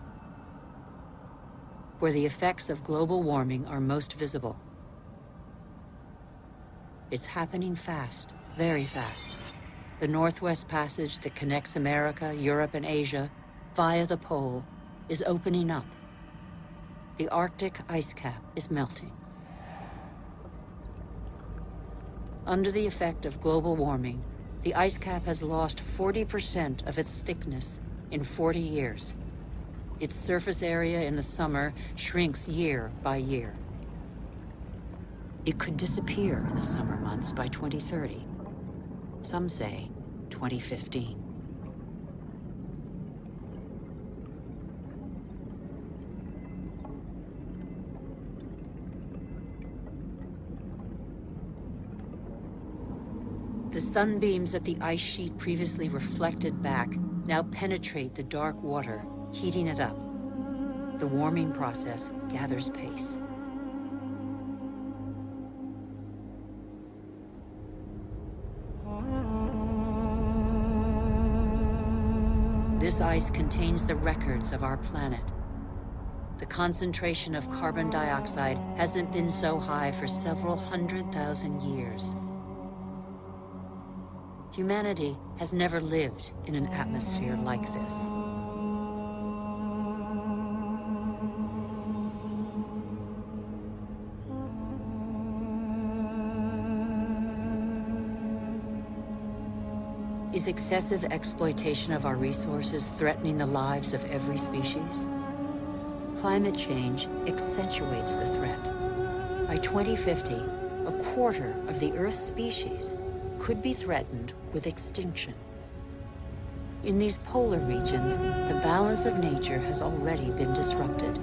[SPEAKER 1] where the effects of global warming are most visible. It's happening fast, very fast. The Northwest Passage that connects America, Europe, and Asia via the pole is opening up. The Arctic ice cap is melting. Under the effect of global warming, the ice cap has lost 40% of its thickness in 40 years. Its surface area in the summer shrinks year by year. It could disappear in the summer months by 2030. Some say 2015. The sunbeams that the ice sheet previously reflected back now penetrate the dark water, heating it up. The warming process gathers pace. This ice contains the records of our planet. The concentration of carbon dioxide hasn't been so high for several 100,000 years. Humanity has never lived in an atmosphere like this. Is excessive exploitation of our resources threatening the lives of every species? Climate change accentuates the threat. By 2050, a quarter of the Earth's species could be threatened with extinction. In these polar regions, the balance of nature has already been disrupted.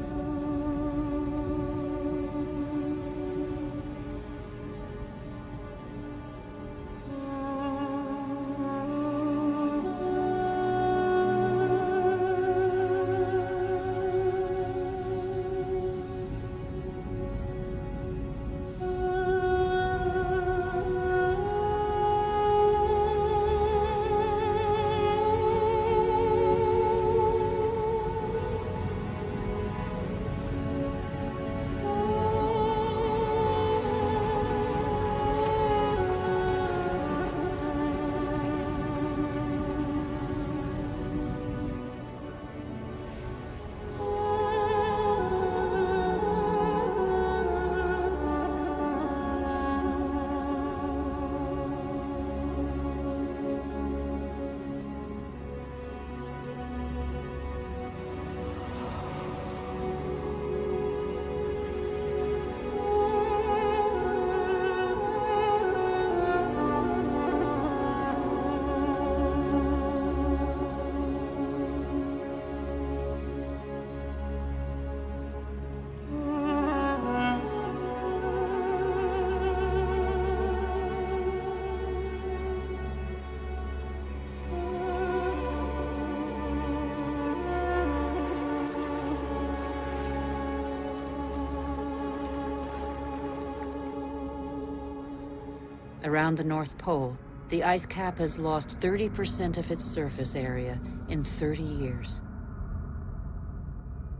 [SPEAKER 1] Around the North Pole, the ice cap has lost 30% of its surface area in 30 years.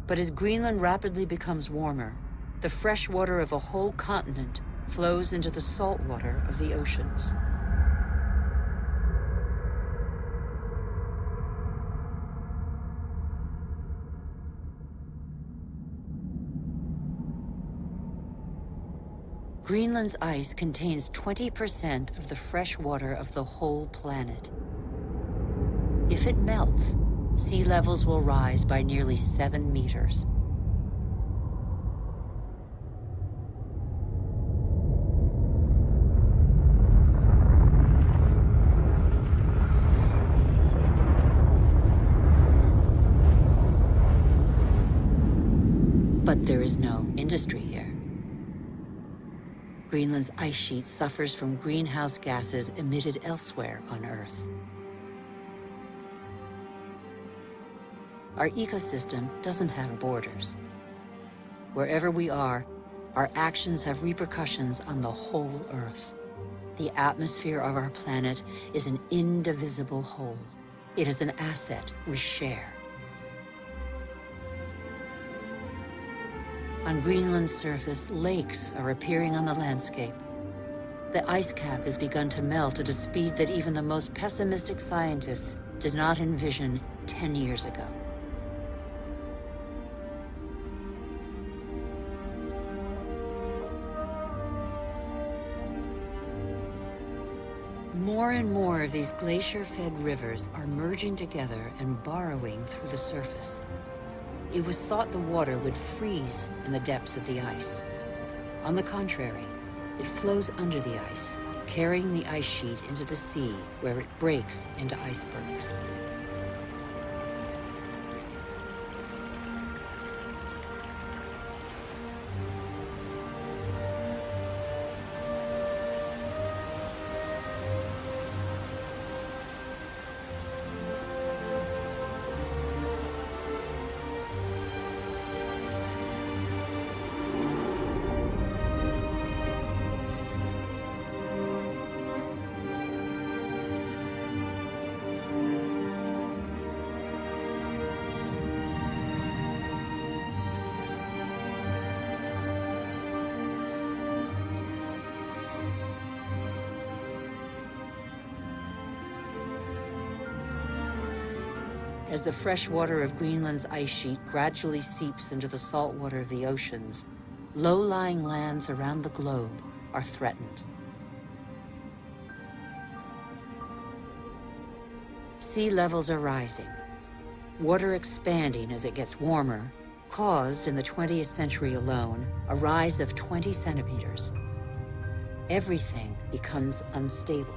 [SPEAKER 1] But as Greenland rapidly becomes warmer, the fresh water of a whole continent flows into the salt water of the oceans. Greenland's ice contains 20% of the fresh water of the whole planet. If it melts, sea levels will rise by nearly 7 meters. But there is no industry here. Greenland's ice sheet suffers from greenhouse gases emitted elsewhere on Earth. Our ecosystem doesn't have borders. Wherever we are, our actions have repercussions on the whole Earth. The atmosphere of our planet is an indivisible whole. It is an asset we share. On Greenland's surface, lakes are appearing on the landscape. The ice cap has begun to melt at a speed that even the most pessimistic scientists did not envision 10 years ago. More and more of these glacier-fed rivers are merging together and burrowing through the surface. It was thought the water would freeze in the depths of the ice. On the contrary, it flows under the ice, carrying the ice sheet into the sea, where it breaks into icebergs. As the fresh water of Greenland's ice sheet gradually seeps into the salt water of the oceans, low-lying lands around the globe are threatened. Sea levels are rising. Water expanding as it gets warmer caused, in the 20th century alone, a rise of 20 centimeters. Everything becomes unstable.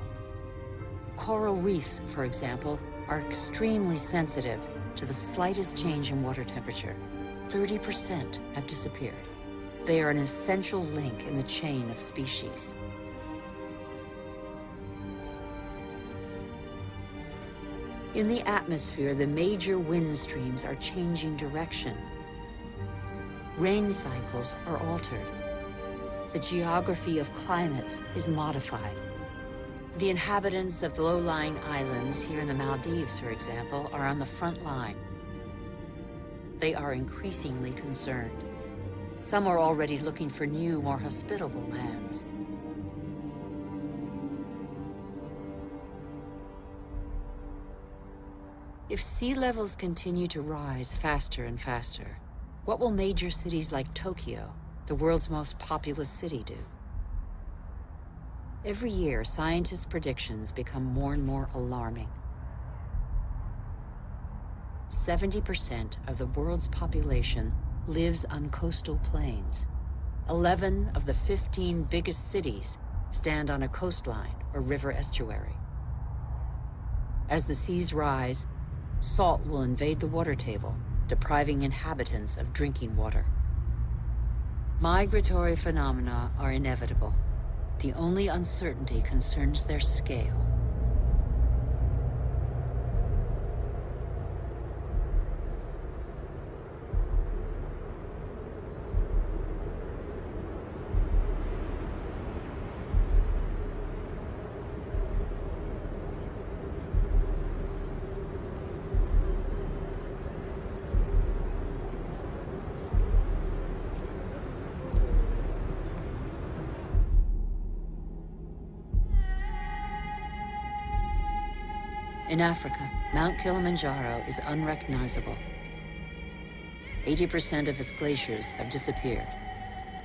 [SPEAKER 1] Coral reefs, for example, are extremely sensitive to the slightest change in water temperature. 30% have disappeared. They are an essential link in the chain of species. In the atmosphere, the major wind streams are changing direction. Rain cycles are altered. The geography of climates is modified. The inhabitants of the low-lying islands here in the Maldives, for example, are on the front line. They are increasingly concerned. Some are already looking for new, more hospitable lands. If sea levels continue to rise faster and faster, what will major cities like Tokyo, the world's most populous city, do? Every year, scientists' predictions become more and more alarming. 70% of the world's population lives on coastal plains. 11 of the 15 biggest cities stand on a coastline or river estuary. As the seas rise, salt will invade the water table, depriving inhabitants of drinking water. Migratory phenomena are inevitable. The only uncertainty concerns their scale. In Africa, Mount Kilimanjaro is unrecognizable. 80% of its glaciers have disappeared.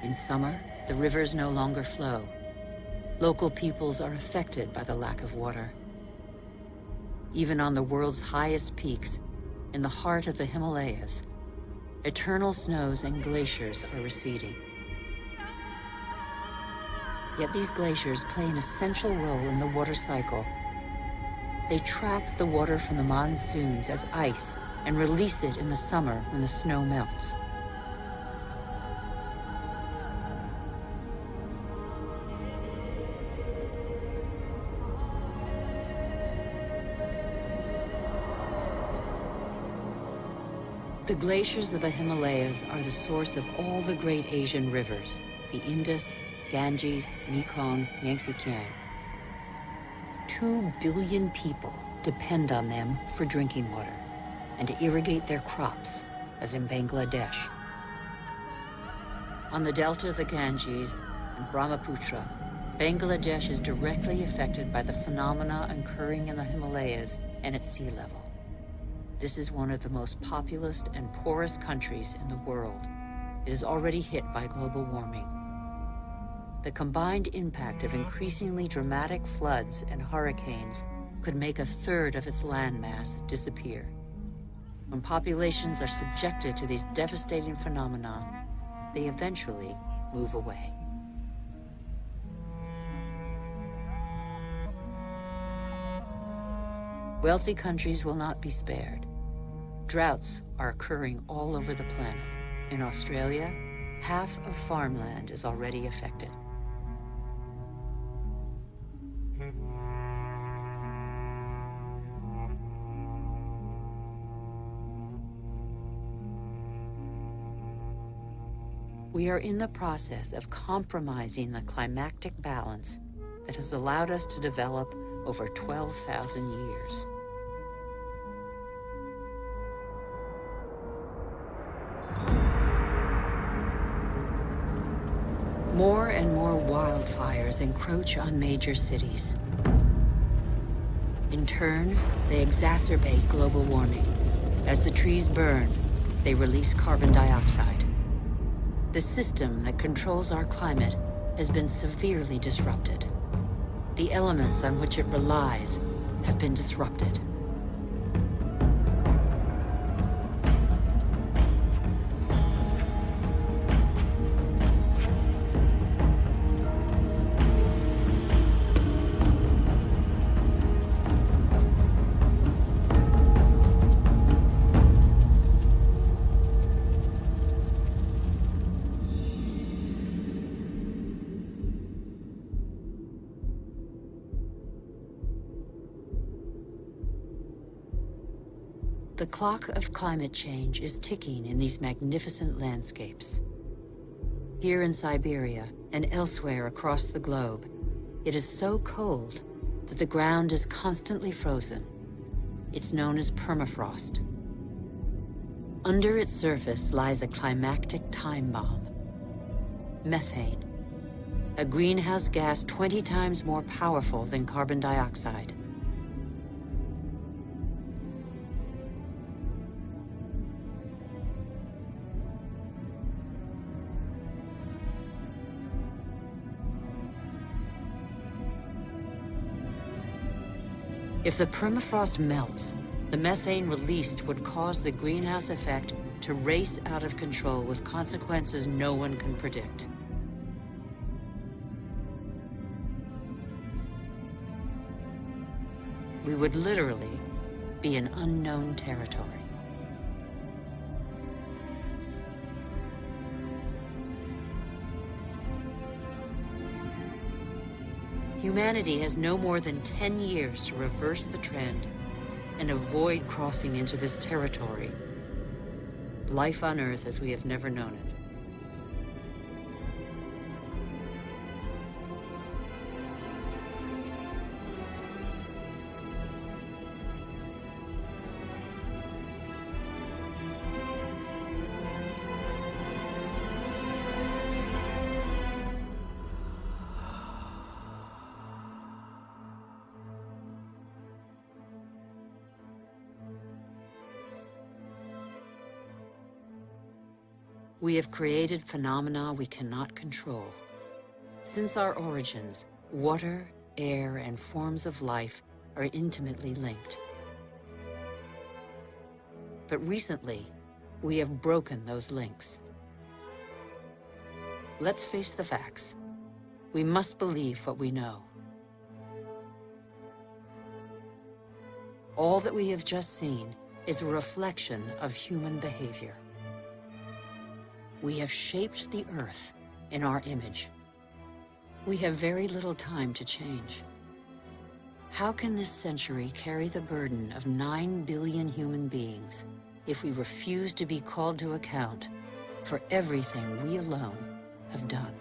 [SPEAKER 1] In summer, the rivers no longer flow. Local peoples are affected by the lack of water. Even on the world's highest peaks, in the heart of the Himalayas, eternal snows and glaciers are receding. Yet these glaciers play an essential role in the water cycle. They trap the water from the monsoons as ice and release it in the summer when the snow melts. The glaciers of the Himalayas are the source of all the great Asian rivers, the Indus, Ganges, Mekong, Yangtze-Kiang. 2 billion people depend on them for drinking water and to irrigate their crops, as in Bangladesh. On the delta of the Ganges and Brahmaputra, Bangladesh is directly affected by the phenomena occurring in the Himalayas and at sea level. This is one of the most populous and poorest countries in the world. It is already hit by global warming. The combined impact of increasingly dramatic floods and hurricanes could make a third of its landmass disappear. When populations are subjected to these devastating phenomena, they eventually move away. Wealthy countries will not be spared. Droughts are occurring all over the planet. In Australia, half of farmland is already affected. We are in the process of compromising the climactic balance that has allowed us to develop over 12,000 years. More and more wildfires encroach on major cities. In turn, they exacerbate global warming. As the trees burn, they release carbon dioxide. The system that controls our climate has been severely disrupted. The elements on which it relies have been disrupted. The clock of climate change is ticking in these magnificent landscapes. Here in Siberia and elsewhere across the globe, it is so cold that the ground is constantly frozen. It's known as permafrost. Under its surface lies a climactic time bomb: methane, a greenhouse gas 20 times more powerful than carbon dioxide. If the permafrost melts, the methane released would cause the greenhouse effect to race out of control with consequences no one can predict. We would literally be in unknown territory. Humanity has no more than 10 years to reverse the trend and avoid crossing into this territory. Life on Earth as we have never known it. We have created phenomena we cannot control. Since our origins, water, air, and forms of life are intimately linked. But recently, we have broken those links. Let's face the facts. We must believe what we know. All that we have just seen is a reflection of human behavior. We have shaped the Earth in our image. We have very little time to change. How can this century carry the burden of 9 billion human beings if we refuse to be called to account for everything we alone have done.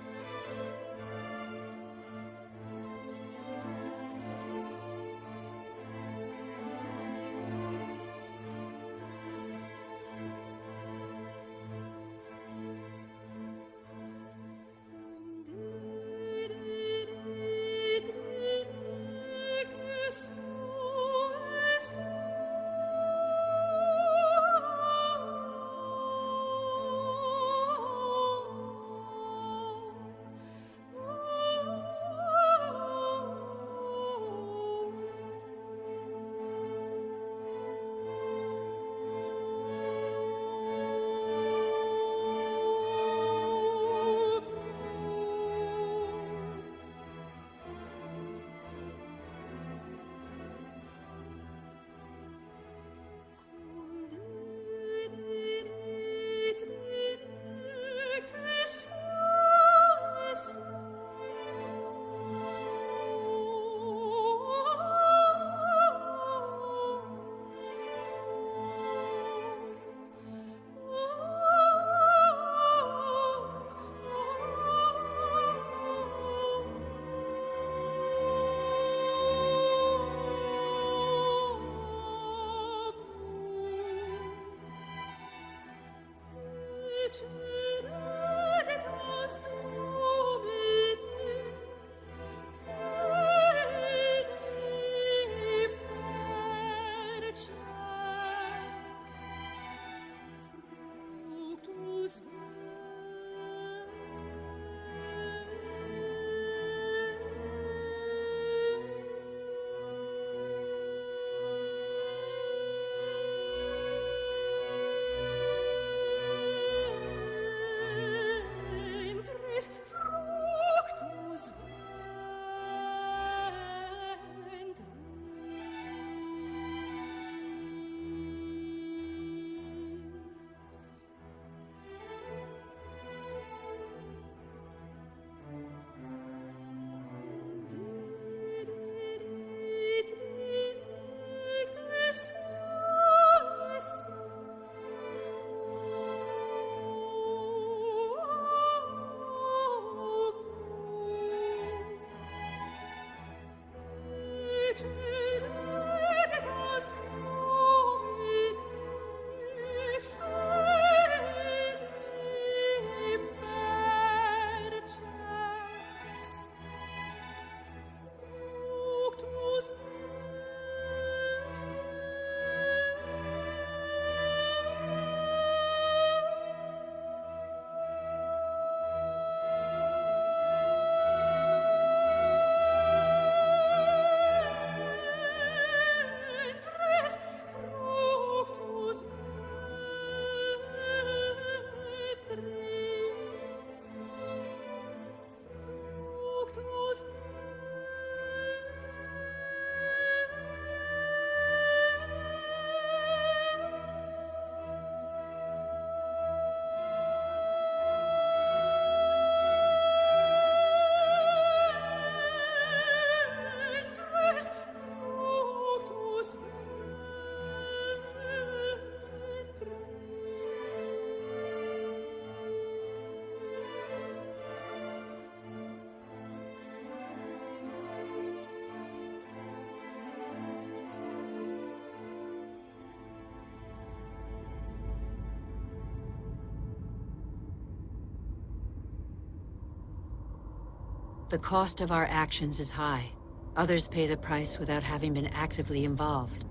[SPEAKER 1] The cost of our actions is high. Others pay the price without having been actively involved.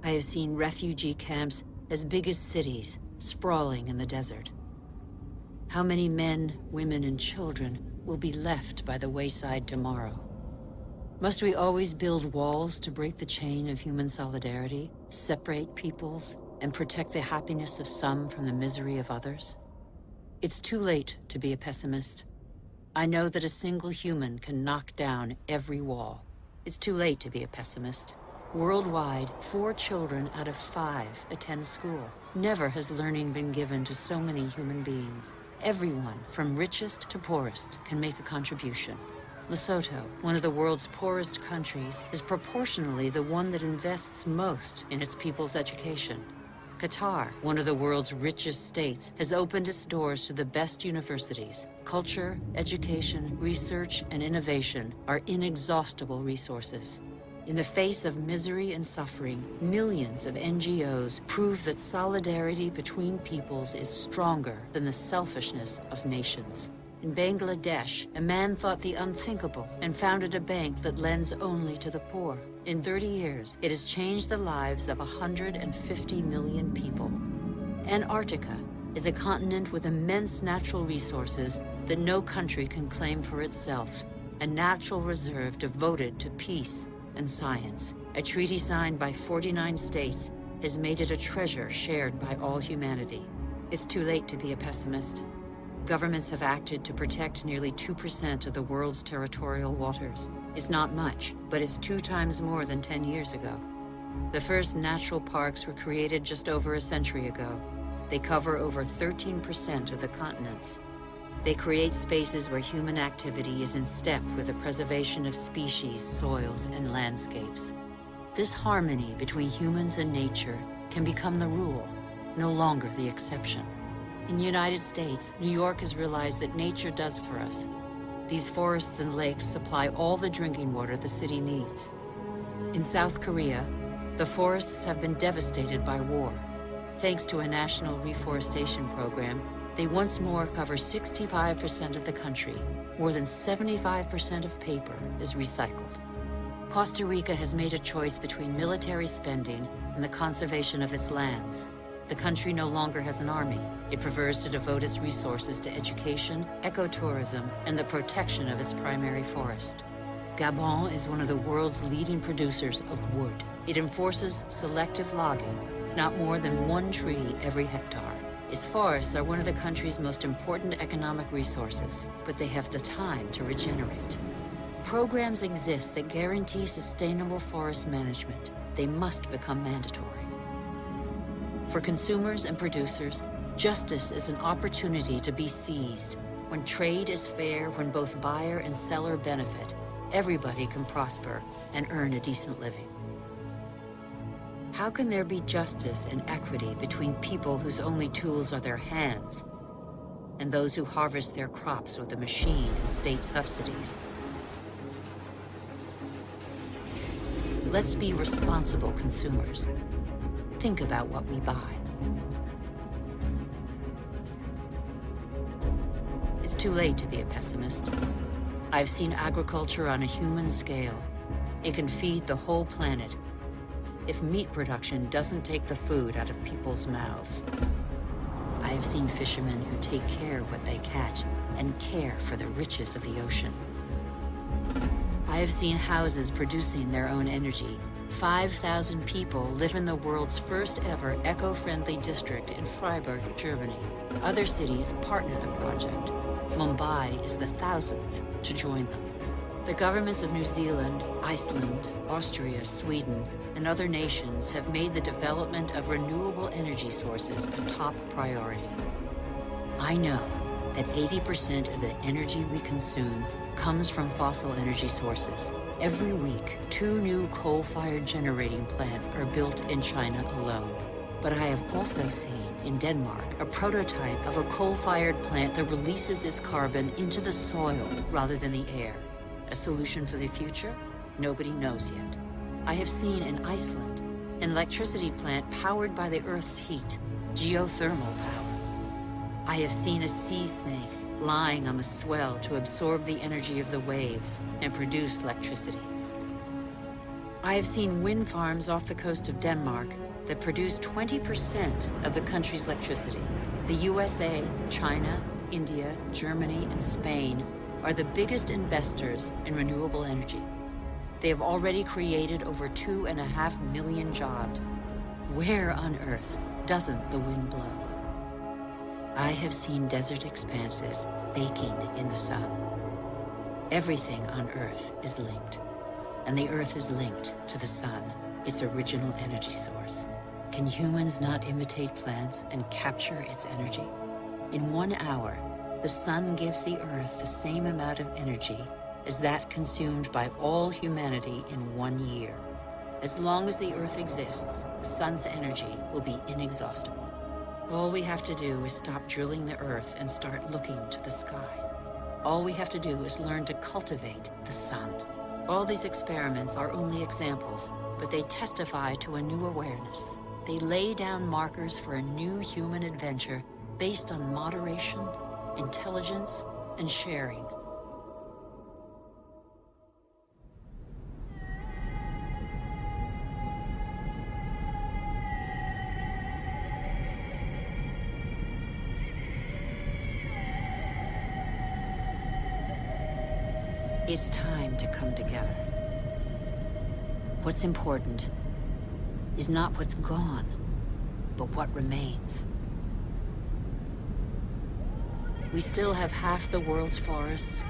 [SPEAKER 1] I have seen refugee camps as big as cities, sprawling in the desert. How many men, women, and children will be left by the wayside tomorrow? Must we always build walls to break the chain of human solidarity, separate peoples, and protect the happiness of some from the misery of others? It's too late to be a pessimist. I know that a single human can knock down every wall. It's too late to be a pessimist. Worldwide, 4 children out of 5 attend school. Never has learning been given to so many human beings. Everyone, from richest to poorest, can make a contribution. Lesotho, one of the world's poorest countries, is proportionally the one that invests most in its people's education. Qatar, one of the world's richest states, has opened its doors to the best universities. Culture, education, research, and innovation are inexhaustible resources. In the face of misery and suffering, millions of NGOs prove that solidarity between peoples is stronger than the selfishness of nations. In Bangladesh, a man thought the unthinkable and founded a bank that lends only to the poor. In 30 years, it has changed the lives of 150 million people. Antarctica is a continent with immense natural resources that no country can claim for itself, a natural reserve devoted to peace and science. A treaty signed by 49 states has made it a treasure shared by all humanity. It's too late to be a pessimist. Governments have acted to protect nearly 2% of the world's territorial waters. It's not much, but it's 2 times more than 10 years ago. The first natural parks were created just over a century ago. They cover over 13% of the continents. They create spaces where human activity is in step with the preservation of species, soils, and landscapes. This harmony between humans and nature can become the rule, no longer the exception. In the United States, New York has realized that nature does for us. These forests and lakes supply all the drinking water the city needs. In South Korea, the forests have been devastated by war. Thanks to a national reforestation program, they once more cover 65% of the country. More than 75% of paper is recycled. Costa Rica has made a choice between military spending and the conservation of its lands. The country no longer has an army. It prefers to devote its resources to education, ecotourism, and the protection of its primary forest. Gabon is one of the world's leading producers of wood. It enforces selective logging, not more than 1 tree every hectare. Its forests are one of the country's most important economic resources, but they have the time to regenerate. Programs exist that guarantee sustainable forest management. They must become mandatory. For consumers and producers, justice is an opportunity to be seized. When trade is fair, when both buyer and seller benefit, everybody can prosper and earn a decent living. How can there be justice and equity between people whose only tools are their hands and those who harvest their crops with a machine and state subsidies? Let's be responsible consumers. Think about what we buy. It's too late to be a pessimist. I've seen agriculture on a human scale. It can feed the whole planet if meat production doesn't take the food out of people's mouths. I have seen fishermen who take care of what they catch and care for the riches of the ocean. I have seen houses producing their own energy. 5,000 people live in the world's first ever eco-friendly district in Freiburg, Germany. Other cities partner the project. Mumbai is the 1,000th to join them. The governments of New Zealand, Iceland, Austria, Sweden, and other nations have made the development of renewable energy sources a top priority. I know that 80% of the energy we consume comes from fossil energy sources. Every week, 2 new coal-fired generating plants are built in China alone. But I have also seen, in Denmark, a prototype of a coal-fired plant that releases its carbon into the soil rather than the air. A solution for the future? Nobody knows yet. I have seen in Iceland an electricity plant powered by the Earth's heat, geothermal power. I have seen a sea snake lying on the swell to absorb the energy of the waves and produce electricity. I have seen wind farms off the coast of Denmark that produce 20% of the country's electricity. The USA, China, India, Germany, and Spain are the biggest investors in renewable energy. They have already created over 2.5 million jobs. Where on earth doesn't the wind blow? I have seen desert expanses baking in the sun. Everything on Earth is linked, and the Earth is linked to the sun, its original energy source. Can humans not imitate plants and capture its energy? In 1 hour, the sun gives the Earth the same amount of energy as that consumed by all humanity in 1 year. As long as the Earth exists, the sun's energy will be inexhaustible. All we have to do is stop drilling the Earth and start looking to the sky. All we have to do is learn to cultivate the sun. All these experiments are only examples, but they testify to a new awareness. They lay down markers for a new human adventure based on moderation, intelligence, and sharing. It's time to come together. What's important is not what's gone, but what remains. We still have half the world's forests,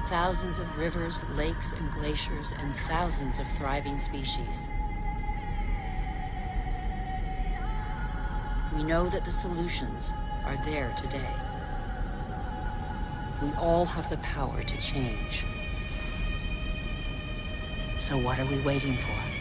[SPEAKER 1] thousands of rivers, lakes, and glaciers, and thousands of thriving species. We know that the solutions are there today. We all have the power to change. So what are we waiting for?